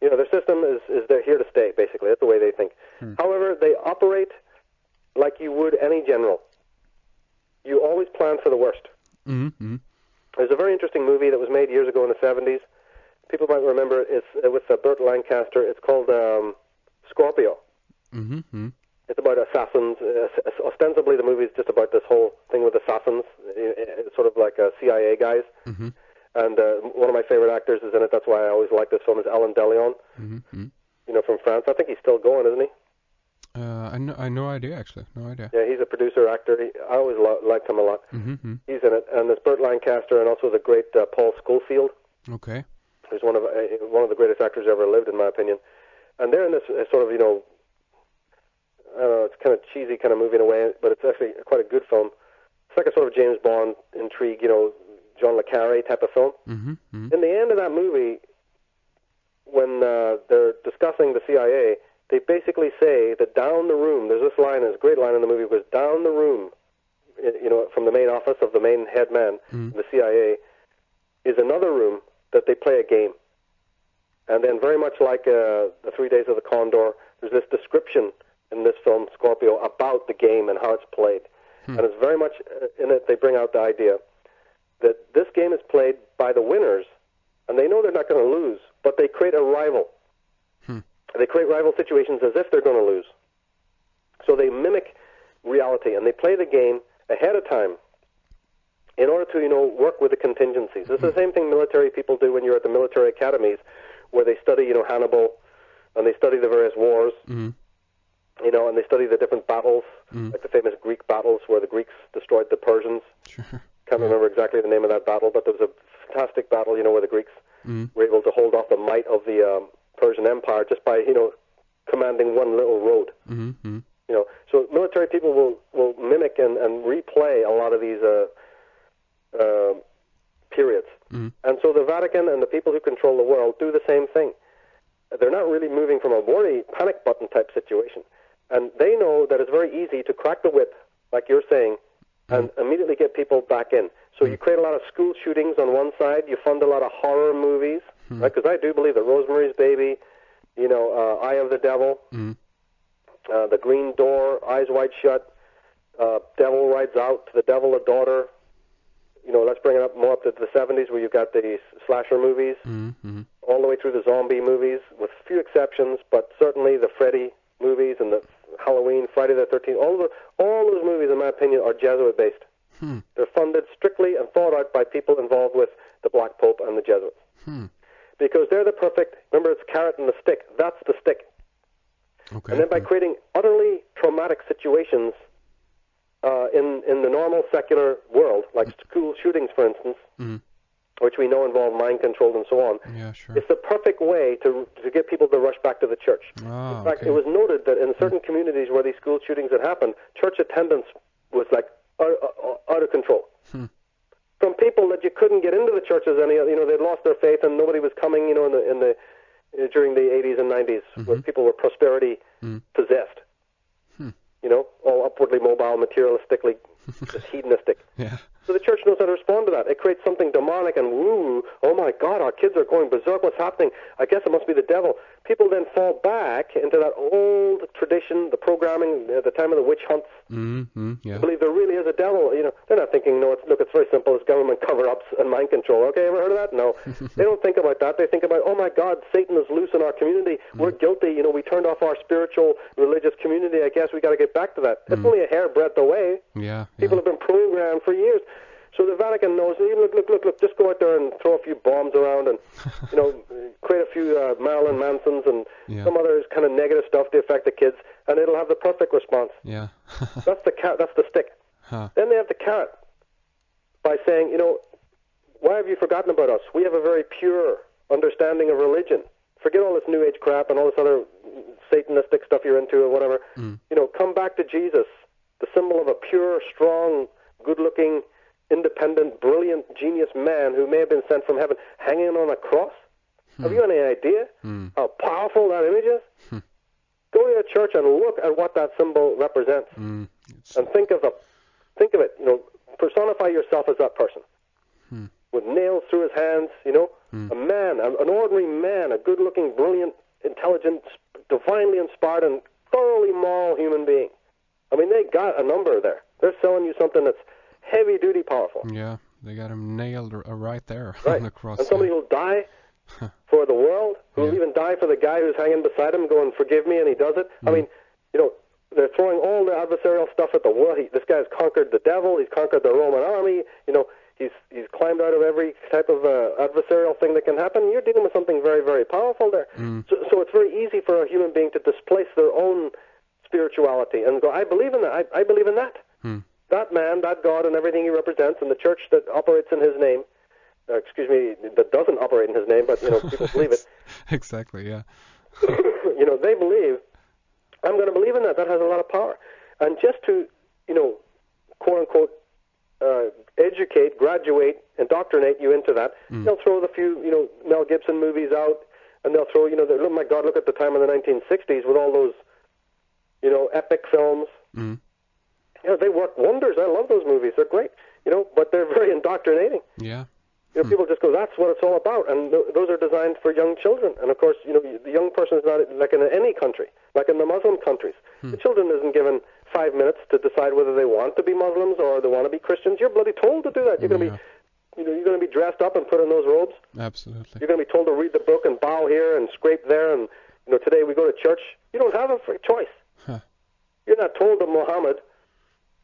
Speaker 2: Their system is they're here to stay, basically. That's the way they think. However, they operate like you would any general. You always plan for the worst. There's a very interesting movie that was made years ago in the 70s. People might remember it. It's with Burt Lancaster. It's called Scorpio.
Speaker 1: Mm-hmm.
Speaker 2: It's about assassins. Ostensibly, the movie is just about this whole thing with assassins, sort of like CIA guys.
Speaker 1: Mm-hmm.
Speaker 2: And one of my favorite actors is in it. That's why I always like this film. Is Alain Delon.
Speaker 1: Mm-hmm.
Speaker 2: You know, from France. I think he's still going, isn't he?
Speaker 1: I no idea actually. No idea.
Speaker 2: Yeah, he's a producer actor. I always liked him a lot.
Speaker 1: Mm-hmm.
Speaker 2: He's in it, and there's Burt Lancaster, and also the great Paul Schofield,
Speaker 1: Okay.
Speaker 2: who's one of the greatest actors ever lived, in my opinion. And they're in this sort of, you know, I don't know, it's kind of cheesy kind of movie in a way, but it's actually quite a good film. It's like a sort of James Bond intrigue, you know, John le Carré type of film.
Speaker 1: Mm-hmm. Mm-hmm.
Speaker 2: In the end of that movie, when they're discussing the CIA, they basically say that down the room, there's this line, there's a great line in the movie, goes down the room, you know, from the main office of the main head man, the CIA, is another room that they play a game. And then very much like the 3 Days of the Condor, there's this description in this film, Scorpio, about the game and how it's played. And it's very much, in it, they bring out the idea that this game is played by the winners, and they know they're not going to lose, but they create a rival. They create rival situations as if they're going to lose. So they mimic reality, and they play the game ahead of time in order to, you know, work with the contingencies. It's the same thing military people do when you're at the military academies, where they study, you know, Hannibal, and they study the various wars, you know, and they study the different battles, like the famous Greek battles where the Greeks destroyed the Persians.
Speaker 1: Sure.
Speaker 2: Can't remember exactly the name of that battle, but there was a fantastic battle, you know, where the Greeks were able to hold off the might of the Persian Empire just by, you know, commanding one little road.
Speaker 1: Mm-hmm.
Speaker 2: You know, so military people will mimic and replay a lot of these periods. And so the Vatican and the people who control the world do the same thing. They're not really moving from a worry panic button type situation. And they know that it's very easy to crack the whip, like you're saying, and immediately get people back in. So you create a lot of school shootings on one side. You fund a lot of horror movies, right? Because I do believe that Rosemary's Baby, you know, Eye of the Devil, The Green Door, Eyes Wide Shut, Devil Rides Out, To the Devil a Daughter. You know, let's bring it up more up to the 70s where you've got the slasher movies, all the way through the zombie movies, with few exceptions, but certainly the Freddy movies and the Halloween, Friday the 13th, all those movies, in my opinion, are Jesuit-based. They're funded strictly and thought out by people involved with the Black Pope and the Jesuits. Because they're the perfect, remember it's carrot and the stick, that's the stick.
Speaker 1: Okay.
Speaker 2: And then by creating utterly traumatic situations in the normal secular world, like school shootings, for instance, which we know involve mind control and so on,
Speaker 1: yeah, sure.
Speaker 2: it's the perfect way to get people to rush back to the church. In fact, it was noted that in certain communities where these school shootings had happened, church attendance was like out of control. From people that you couldn't get into the churches, you know, they'd lost their faith and nobody was coming, you know, during the 80s and 90s, where people were prosperity possessed. You know, all upwardly mobile, materialistically, just hedonistic.
Speaker 1: Yeah.
Speaker 2: So the church knows how to respond to that. It creates something demonic and woo, oh my God, our kids are going berserk, what's happening? I guess it must be the devil. People then fall back into that old tradition, the programming, the time of the witch hunts.
Speaker 1: Yeah.
Speaker 2: Believe there really is a devil. You know, they're not thinking, no, it's very simple, it's government cover-ups and mind control. Okay, ever heard of that? No. They don't think about that. They think about, oh my God, Satan is loose in our community. We're guilty. You know, we turned off our spiritual, religious community. I guess we got to get back to that. It's only a hair-breadth away.
Speaker 1: Yeah.
Speaker 2: People have been programmed for years. So the Vatican knows, look, just go out there and throw a few bombs around and, you know, create a few Marilyn Mansons and some other kind of negative stuff to affect the kids, and it'll have the perfect response.
Speaker 1: Yeah.
Speaker 2: That's the stick. Then they have the carrot by saying, you know, why have you forgotten about us? We have a very pure understanding of religion. Forget all this New Age crap and all this other Satanistic stuff you're into or whatever. You know, come back to Jesus, the symbol of a pure, strong, good-looking, independent, brilliant, genius man who may have been sent from heaven, hanging on a cross. Have you any idea how powerful that image is? Go to a church and look at what that symbol represents, and think of it. You know, personify yourself as that person, with nails through his hands. You know, a man, an ordinary man, a good-looking, brilliant, intelligent, divinely inspired, and thoroughly moral human being. I mean, they got a number there. They're selling you something that's heavy-duty powerful.
Speaker 1: Yeah, they got him nailed right there
Speaker 2: right.
Speaker 1: on the cross.
Speaker 2: And somebody will die for the world, who will even die for the guy who's hanging beside him going, forgive me, and he does it. I mean, they're throwing all the adversarial stuff at the world. This guy's conquered the devil. He's conquered the Roman army. He's climbed out of every type of adversarial thing that can happen. You're dealing with something very, very powerful there. So it's very easy for a human being to displace their own spirituality and go, I believe in that. I believe in that. That man, that God, and everything he represents, and the church that operates in his name, that doesn't operate in his name, but, people believe it.
Speaker 1: Exactly, yeah.
Speaker 2: They believe, I'm going to believe in that. That has a lot of power. And just to, quote-unquote, educate, graduate, indoctrinate you into that, they'll throw the few, Mel Gibson movies out, and they'll throw, oh my God, look at the time in the 1960s with all those, epic films. They work wonders. I love those movies. They're great, but they're very indoctrinating.
Speaker 1: Yeah.
Speaker 2: People just go, that's what it's all about, and those are designed for young children. And of course, the young person is not like in any country, like in the Muslim countries. The children isn't given 5 minutes to decide whether they want to be Muslims or they want to be Christians. You're bloody told to do that. You're going to be, you're going to be dressed up and put in those robes.
Speaker 1: Absolutely.
Speaker 2: You're going to be told to read the book and bow here and scrape there. And today we go to church. You don't have a free choice. You're not told that Muhammad,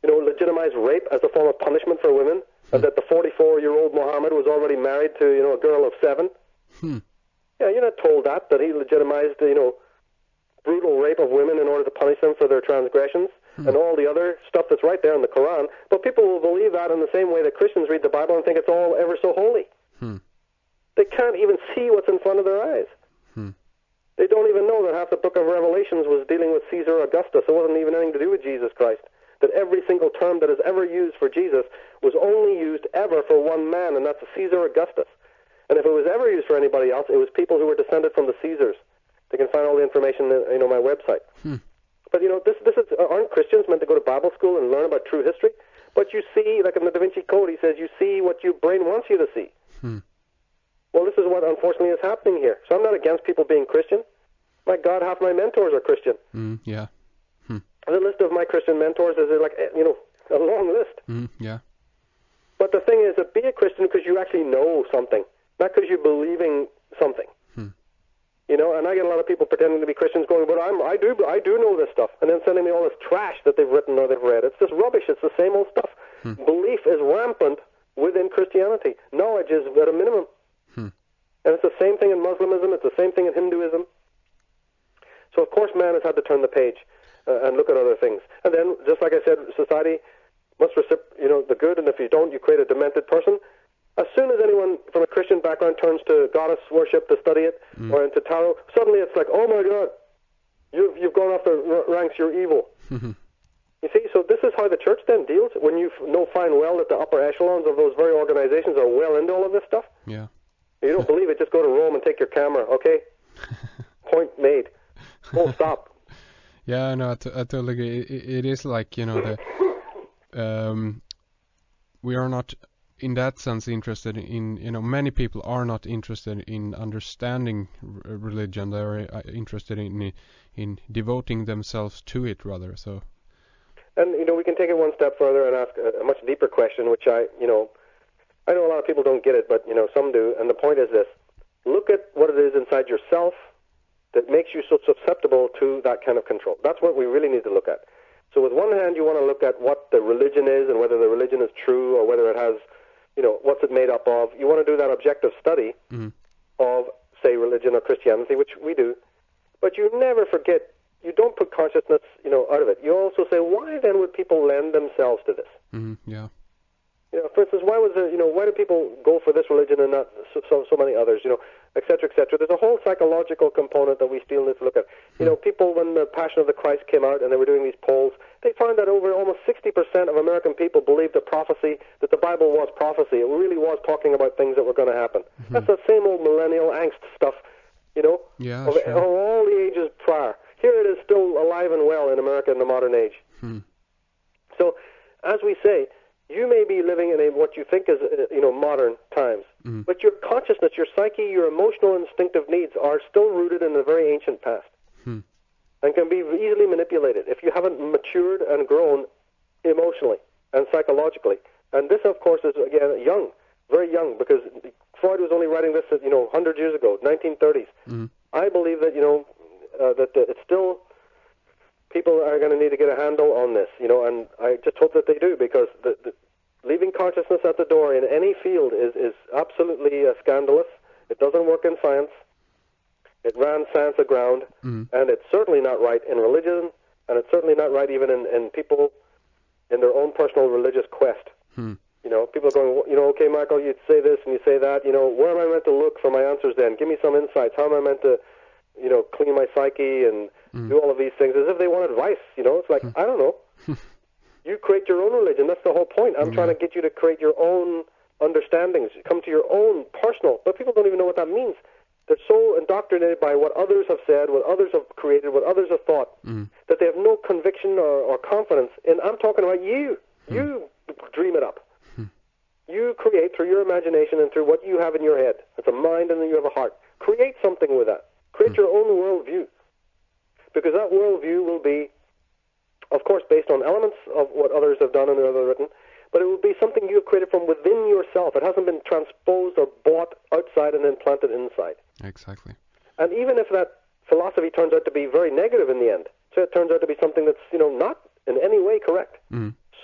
Speaker 2: legitimized rape as a form of punishment for women. And that the 44-year-old Muhammad was already married to, a girl of 7. Yeah, you're not told that he legitimized, brutal rape of women in order to punish them for their transgressions and all the other stuff that's right there in the Quran. But people will believe that in the same way that Christians read the Bible and think it's all ever so holy. They can't even see what's in front of their eyes. They don't even know that half the book of Revelations was dealing with Caesar Augustus. It wasn't even anything to do with Jesus Christ. That every single term that is ever used for Jesus was only used ever for one man, and that's Caesar Augustus. And if it was ever used for anybody else, it was people who were descended from the Caesars. They can find all the information in my website. But aren't Christians meant to go to Bible school and learn about true history? But you see, like in the Da Vinci Code, he says you see what your brain wants you to see. Well, this is what unfortunately is happening here. So I'm not against people being Christian. My God, half my mentors are Christian.
Speaker 1: Yeah.
Speaker 2: The list of my Christian mentors is like, a long list.
Speaker 1: Yeah.
Speaker 2: But the thing is that be a Christian because you actually know something, not because you're believing something. And I get a lot of people pretending to be Christians going, but I do know this stuff, and then sending me all this trash that they've written or they've read. It's just rubbish. It's the same old stuff. Belief is rampant within Christianity. Knowledge is at a minimum. And it's the same thing in Muslimism. It's the same thing in Hinduism. So, of course, man has had to turn the page and look at other things. And then, just like I said, society must the good, and if you don't, you create a demented person. As soon as anyone from a Christian background turns to goddess worship to study it, or into tarot, suddenly it's like, oh my God, you've gone off the ranks, you're evil. You see, so this is how the church then deals. When you know fine well that the upper echelons of those very organizations are well into all of this stuff.
Speaker 1: Yeah.
Speaker 2: You don't believe it, just go to Rome and take your camera, okay? Point made. Full stop.
Speaker 1: Yeah, no, I totally agree. It is like, we are not, in that sense, interested in, many people are not interested in understanding religion. They are interested in devoting themselves to it, rather. So.
Speaker 2: And, we can take it one step further and ask a much deeper question, which I know a lot of people don't get it, but, some do. And the point is this. Look at what it is inside yourself that makes you so susceptible to that kind of control. That's what we really need to look at. So with one hand, you want to look at what the religion is and whether the religion is true or whether it has, what's it made up of. You want to do that objective study of, say, religion or Christianity, which we do. But you never forget, you don't put consciousness, out of it. You also say, why then would people lend themselves to this?
Speaker 1: Yeah.
Speaker 2: For instance, why do people go for this religion and not so many others, et cetera, et cetera. There's a whole psychological component that we still need to look at. People, when the Passion of the Christ came out and they were doing these polls, they found that over almost 60% of American people believed that the Bible was prophecy. It really was talking about things that were going to happen. That's the same old millennial angst stuff,
Speaker 1: Yeah,
Speaker 2: of all the ages prior. Here it is still alive and well in America in the modern age. So, as we say, you may be living in what you think is, modern times, but your consciousness, your psyche, your emotional and instinctive needs are still rooted in the very ancient past and can be easily manipulated if you haven't matured and grown emotionally and psychologically. And this, of course, is, again, young, very young, because Freud was only writing this, 100 years ago, 1930s.
Speaker 1: Mm.
Speaker 2: I believe that, that it's still, people are going to need to get a handle on this, and I just hope that they do, because the leaving consciousness at the door in any field is absolutely scandalous. It doesn't work in science. It ran science aground, and it's certainly not right in religion, and it's certainly not right even in people in their own personal religious quest. People are going, okay, Michael, you say this and you say that. Where am I meant to look for my answers then? Give me some insights. How am I meant to, clean my psyche and do all of these things as if they want advice? It's like, I don't know. You create your own religion. That's the whole point. I'm trying to get you to create your own understandings, come to your own personal, but people don't even know what that means. They're so indoctrinated by what others have said, what others have created, what others have thought, that they have no conviction or confidence in, I'm talking about you. You dream it up. You create through your imagination and through what you have in your head. It's a mind and then you have a heart. Create something with that. Create your own worldview. Because that worldview will be, of course, based on elements of what others have done and others written, but it will be something you have created from within yourself. It hasn't been transposed or bought outside and then planted inside.
Speaker 1: Exactly.
Speaker 2: And even if that philosophy turns out to be very negative in the end, so it turns out to be something that's, not in any way correct,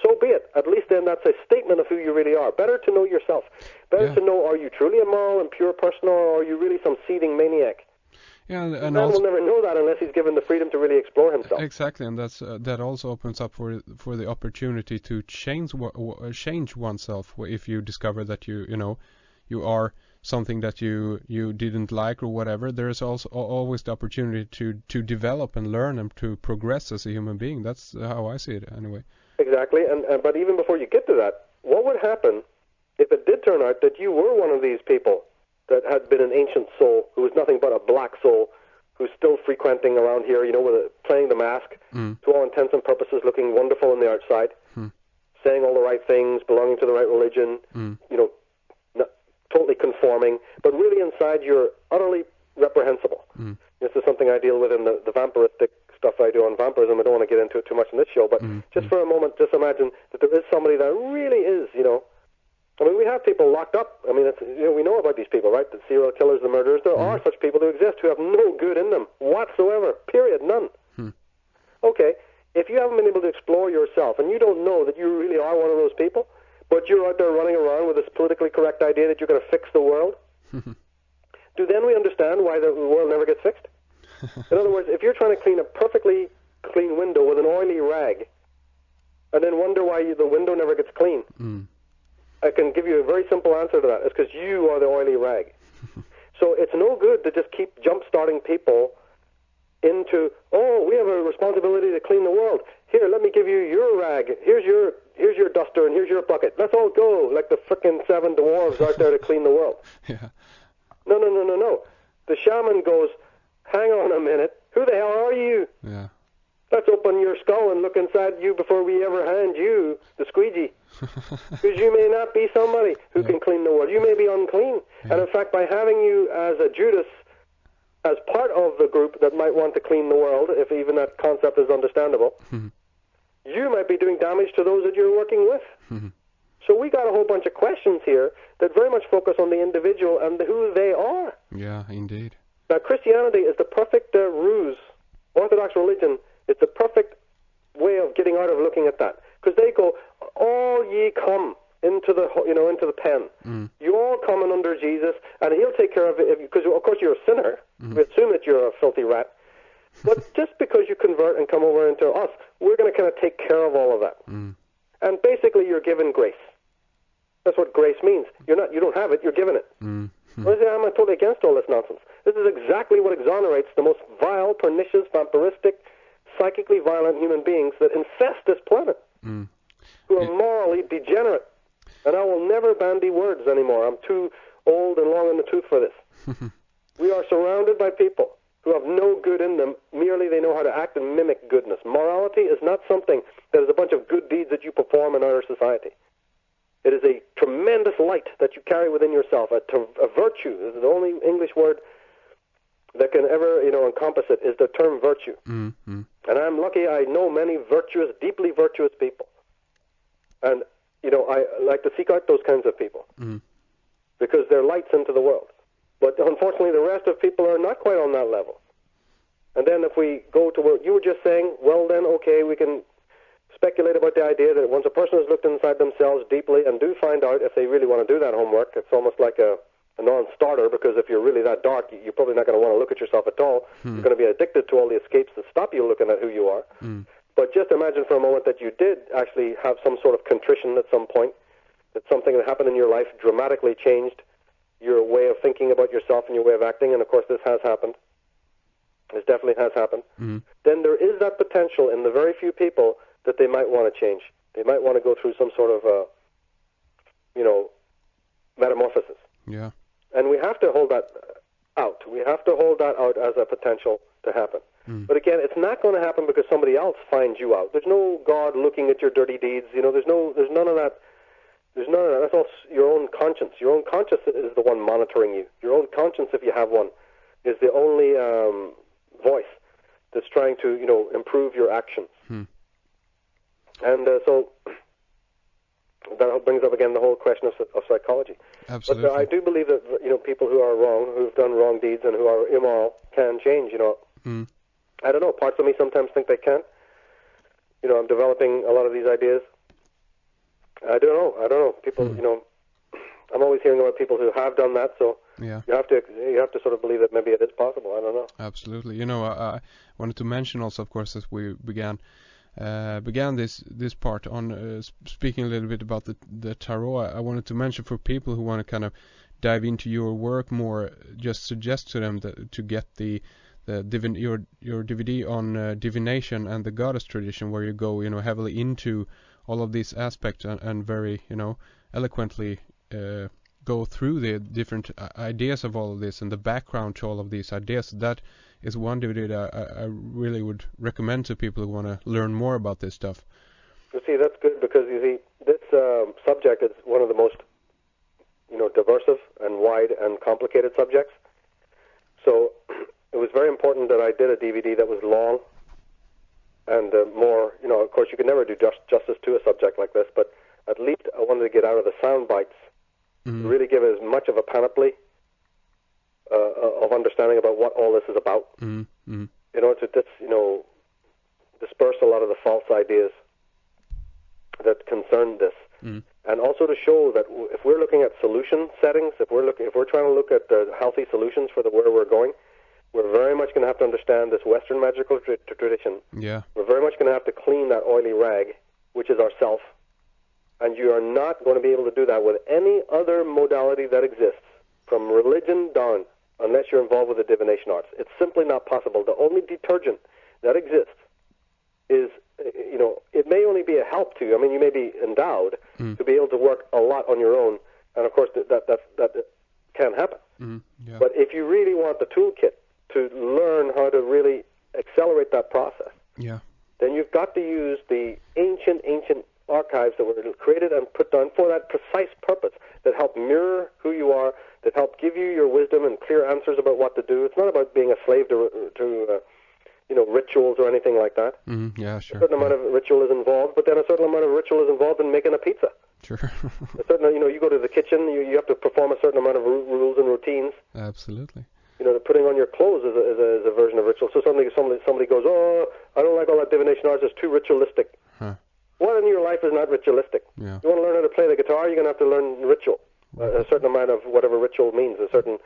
Speaker 2: so be it. At least then that's a statement of who you really are. Better to know yourself. Better to know, are you truly a moral and pure person, or are you really some seething maniac?
Speaker 1: Yeah, and
Speaker 2: man
Speaker 1: also,
Speaker 2: will never know that unless he's given the freedom to really explore himself.
Speaker 1: Exactly, and that also opens up for the opportunity to change oneself if you discover that you are something that you didn't like or whatever. There is also always the opportunity to develop and learn and to progress as a human being. That's how I see it anyway.
Speaker 2: Exactly, and but even before you get to that, what would happen if it did turn out that you were one of these people that had been an ancient soul who was nothing but a black soul who's still frequenting around here, playing the mask, to all intents and purposes looking wonderful on the outside, saying all the right things, belonging to the right religion, not totally conforming, but really inside you're utterly reprehensible. This is something I deal with in the vampiristic stuff I do on vampirism. I don't want to get into it too much in this show, but just for a moment, just imagine that there is somebody that really is, I mean, we have people locked up. I mean, we know about these people, right? The serial killers, the murderers. There are such people who exist who have no good in them whatsoever, period, none. Okay, if you haven't been able to explore yourself and you don't know that you really are one of those people, but you're out there running around with this politically correct idea that you're going to fix the world, do then we understand why the world never gets fixed? In other words, if you're trying to clean a perfectly clean window with an oily rag and then wonder why the window never gets clean, I can give you a very simple answer to that. It's because you are the oily rag. So it's no good to just keep jump-starting people into, we have a responsibility to clean the world. Here, let me give you your rag. Here's your duster and here's your bucket. Let's all go like the frickin' 7 dwarves out there to clean the world.
Speaker 1: Yeah.
Speaker 2: No. The shaman goes, hang on a minute. Who the hell are you?
Speaker 1: Yeah.
Speaker 2: Let's open your skull and look inside you before we ever hand you the squeegee. Because you may not be somebody who can clean the world. You may be unclean. And in fact, by having you as a Judas, as part of the group that might want to clean the world, if even that concept is understandable, you might be doing damage to those that you're working with. So we got a whole bunch of questions here that very much focus on the individual and who they are.
Speaker 1: Yeah, indeed.
Speaker 2: Now, Christianity is the perfect ruse. Orthodox religion is the perfect way of getting out of looking at that. Because they go, all ye come into the pen. You all come in under Jesus, and he'll take care of it. Because, of course, you're a sinner. We assume that you're a filthy rat. But just because you convert and come over into us, we're going to kind of take care of all of that. And basically, you're given grace. That's what grace means. You don't have it, you're given it. I'm totally against all this nonsense. This is exactly what exonerates the most vile, pernicious, vampiristic, psychically violent human beings that infest this planet, who are morally degenerate. And I will never bandy words anymore. I'm too old and long in the tooth for this. We are surrounded by people who have no good in them, merely they know how to act and mimic goodness. Morality is not something that is a bunch of good deeds that you perform in our society. It is a tremendous light that you carry within yourself, a virtue. This is the only English word that can ever, encompass it, is the term virtue. And I'm lucky I know many virtuous, deeply virtuous people. And, I like to seek out those kinds of people. because they're lights into the world. But unfortunately, the rest of people are not quite on that level. And then if we go to what you were just saying, well then, okay, we can speculate about the idea that once a person has looked inside themselves deeply and do find out if they really want to do that homework, it's almost like a non-starter, because if you're really that dark, you're probably not going to want to look at yourself at all. You're going to be addicted to all the escapes that stop you looking at who you are. But just imagine for a moment that you did actually have some sort of contrition at some point, that something that happened in your life dramatically changed your way of thinking about yourself and your way of acting, and of course this has happened. This definitely has happened. Then there is that potential in the very few people that they might want to change. They might want to go through some sort of, metamorphosis.
Speaker 1: Yeah.
Speaker 2: And we have to hold that out. We have to hold that out as a potential to happen. But again, it's not going to happen because somebody else finds you out. There's no God looking at your dirty deeds. There's none of that. There's none of that. That's all your own conscience. Your own conscience is the one monitoring you. Your own conscience, if you have one, is the only voice that's trying to, improve your actions. And so that brings up again the whole question of psychology.
Speaker 1: Absolutely.
Speaker 2: But I do believe that people who are wrong, who've done wrong deeds, and who are immoral can change. I don't know. Parts of me sometimes think they can. I'm developing a lot of these ideas. I don't know. People, I'm always hearing about people who have done that. So
Speaker 1: yeah.
Speaker 2: you have to sort of believe that maybe it is possible. I don't know.
Speaker 1: Absolutely. I wanted to mention also, of course, as we began this part on speaking a little bit about the tarot. I wanted to mention for people who want to kind of dive into your work more, just suggest to them to get your DVD on divination and the goddess tradition, where you go heavily into all of these aspects and very eloquently go through the different ideas of all of this and the background to all of these ideas. That is one DVD that I really would recommend to people who want to learn more about this stuff.
Speaker 2: You see, that's good, because you see, this subject is one of the most diversive and wide and complicated subjects. So it was very important that I did a DVD that was long and more, of course you can never do justice to a subject like this, but at least I wanted to get out of the sound bites, to really give as much of a panoply of understanding about what all this is about. To disperse a lot of the false ideas that concern this. And also to show that if we're looking at solution settings, if we're trying to look at the healthy solutions for where we're going, we're very much going to have to understand this Western magical tradition.
Speaker 1: Yeah.
Speaker 2: We're very much going to have to clean that oily rag, which is ourself. And you are not going to be able to do that with any other modality that exists, from religion down, unless you're involved with the divination arts. It's simply not possible. The only detergent that exists is, it may only be a help to you. I mean, you may be endowed to be able to work a lot on your own, and of course that can happen.
Speaker 1: Yeah.
Speaker 2: But if you really want the toolkit to learn how to really accelerate that process, then you've got to use the ancient archives that were created and put down for that precise purpose, that help mirror who you are, that help give you your wisdom and clear answers about what to do. It's not about being a slave to rituals or anything like that.
Speaker 1: Yeah, sure.
Speaker 2: A certain amount of ritual is involved, but then a certain amount of ritual is involved in making a pizza.
Speaker 1: Sure.
Speaker 2: A certain, you go to the kitchen, you have to perform a certain amount of rules and routines.
Speaker 1: Absolutely.
Speaker 2: Putting on your clothes is a version of ritual. So somebody goes, oh, I don't like all that divination arts, it's too ritualistic. What in your life is not ritualistic?
Speaker 1: Yeah.
Speaker 2: You want to learn how to play the guitar, you're going to have to learn ritual. A certain amount of whatever ritual means, a certain,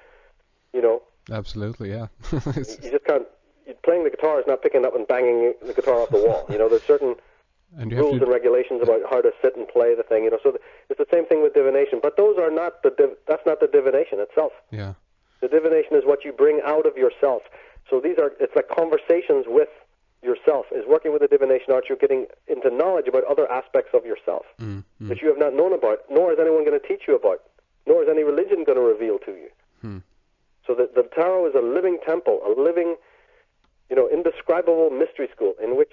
Speaker 1: Absolutely, yeah.
Speaker 2: You just can't, playing the guitar is not picking up and banging the guitar off the wall. There's certain rules and regulations about how to sit and play the thing, So it's the same thing with divination, but those are not that's not the divination itself.
Speaker 1: Yeah.
Speaker 2: The divination is what you bring out of yourself. So it's like conversations with yourself. Is working with the divination art, you're getting into knowledge about other aspects of yourself that you have not known about, nor is anyone going to teach you about, nor is any religion going to reveal to you. So the tarot is a living temple, a living, indescribable mystery school in which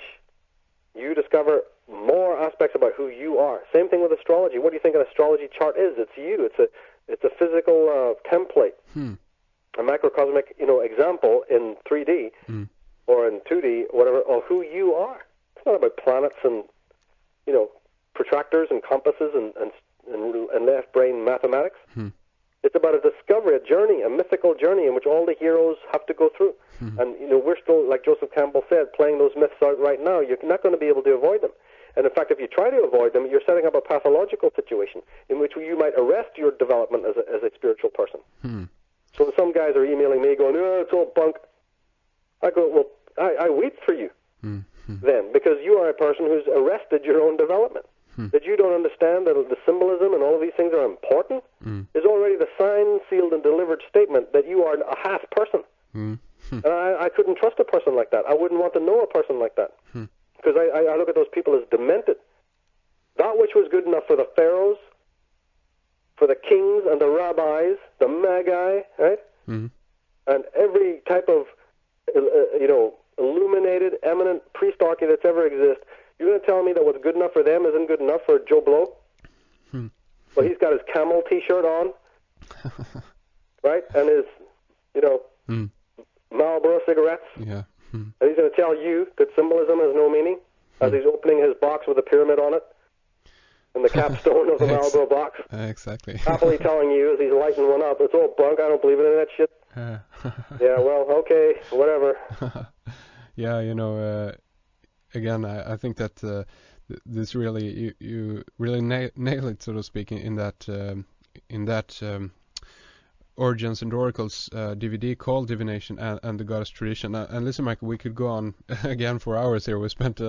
Speaker 2: you discover more aspects about who you are. Same thing with astrology. What do you think an astrology chart is? It's you. It's a physical template, a macrocosmic, example in 3D or in 2D, whatever, of who you are. It's not about planets and, protractors and compasses and left brain mathematics. It's about a discovery, a journey, a mythical journey in which all the heroes have to go through. And, we're still, like Joseph Campbell said, playing those myths out right now. You're not going to be able to avoid them. And in fact, if you try to avoid them, you're setting up a pathological situation in which you might arrest your development as a spiritual person. So when some guys are emailing me going, "Oh, it's all bunk," I go, "Well, I weep for you then, because you are a person who's arrested your own development. That you don't understand that the symbolism and all of these things are important is already the signed, sealed, and delivered statement that you are a half person. And I couldn't trust a person like that. I wouldn't want to know a person like that. Because I look at those people as demented. That which was good enough for the pharaohs, for the kings and the rabbis, the magi, right? And every type of, illuminated, eminent priest-archy that's ever existed, you're going to tell me that what's good enough for them isn't good enough for Joe Blow? Well, he's got his camel T-shirt on, right? And his, Marlboro cigarettes.
Speaker 1: Yeah.
Speaker 2: And he's going to tell you that symbolism has no meaning as he's opening his box with a pyramid on it and the capstone of the Marlboro box.
Speaker 1: Exactly.
Speaker 2: Happily telling you as he's lighting one up, it's all bunk, I don't believe in any of that shit. Yeah, well, okay, whatever.
Speaker 1: Yeah, again, I think that this really, you really nail it, so to speak, in that Origins and Oracles DVD called Divination and the Goddess Tradition. And listen, Michael, we could go on again for hours here. We spent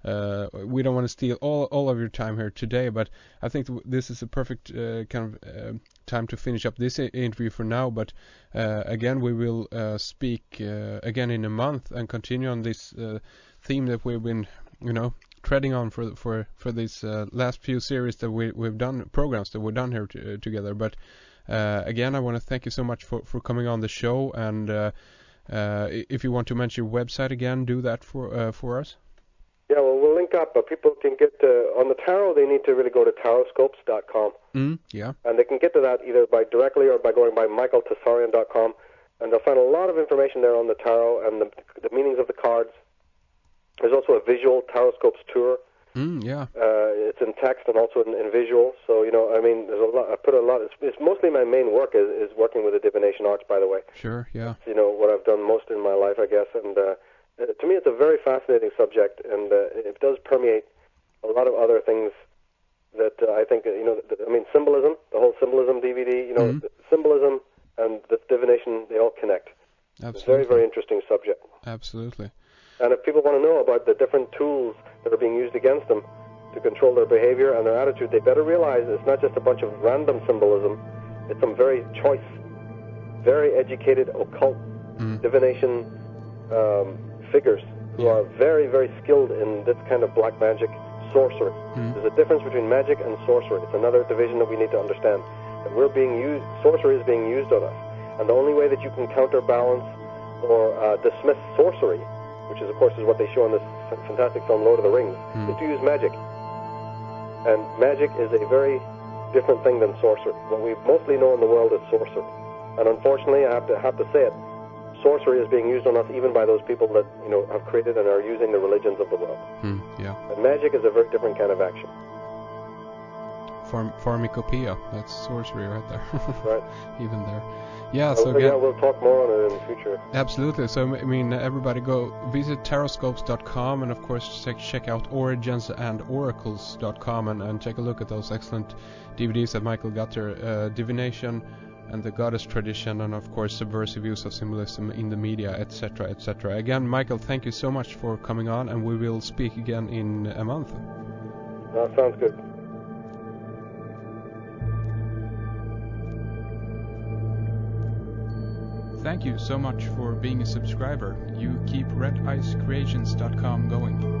Speaker 1: we don't want to steal all of your time here today, but I think this is a perfect kind of time to finish up this interview for now. But again, we will speak again in a month and continue on this theme that we've been, treading on for these last few series that we've done, programs that we've done here together. But again, I want to thank you so much for coming on the show. And if you want to mention your website again, do that for us.
Speaker 2: Yeah, well, we'll link up, but people can get on the tarot. They need to really go to tarotscopes.com.
Speaker 1: Yeah.
Speaker 2: And they can get to that either by directly or by going by michaeltsarion.com, and they'll find a lot of information there on the tarot and the meanings of the cards. There's also a visual Taroscopes tour.
Speaker 1: Yeah.
Speaker 2: It's in text and also in visual. So there's a lot. I put a lot. It's mostly my main work is working with the divination arts. By the way.
Speaker 1: Sure. Yeah.
Speaker 2: It's, what I've done most in my life, I guess, and. To me, it's a very fascinating subject, and it does permeate a lot of other things that I think, symbolism, the whole symbolism DVD, symbolism and the divination, they all connect.
Speaker 1: Absolutely.
Speaker 2: It's a very, very interesting subject.
Speaker 1: Absolutely.
Speaker 2: And if people want to know about the different tools that are being used against them to control their behavior and their attitude, they better realize it's not just a bunch of random symbolism. It's some very choice, very educated, occult divination figures who are very, very skilled in this kind of black magic sorcery. There's a difference between magic and sorcery. It's another division that we need to understand. That sorcery is being used on us. And the only way that you can counterbalance or dismiss sorcery, which is, of course, is what they show in this fantastic film, Lord of the Rings, is to use magic. And magic is a very different thing than sorcery. What we mostly know in the world is sorcery. And unfortunately, I have to say it, sorcery is being used on us even by those people that have created and are using the religions of the world.
Speaker 1: Yeah.
Speaker 2: And magic is a very different kind of action.
Speaker 1: Pharmacopoeia, that's sorcery right there.
Speaker 2: Right.
Speaker 1: Even there. Yeah. So again,
Speaker 2: yeah, we'll talk more on it in the future.
Speaker 1: Absolutely. So everybody go visit tarotscopes.com and of course check out Origins and Oracles.com and take a look at those excellent DVDs that Michael got there. Divination and the Goddess Tradition, and of course subversive use of symbolism in the media, etc., etc. Again, Michael, thank you so much for coming on, and we will speak again in a month.
Speaker 2: Sounds good.
Speaker 1: Thank you so much for being a subscriber. You keep redicecreations.com going.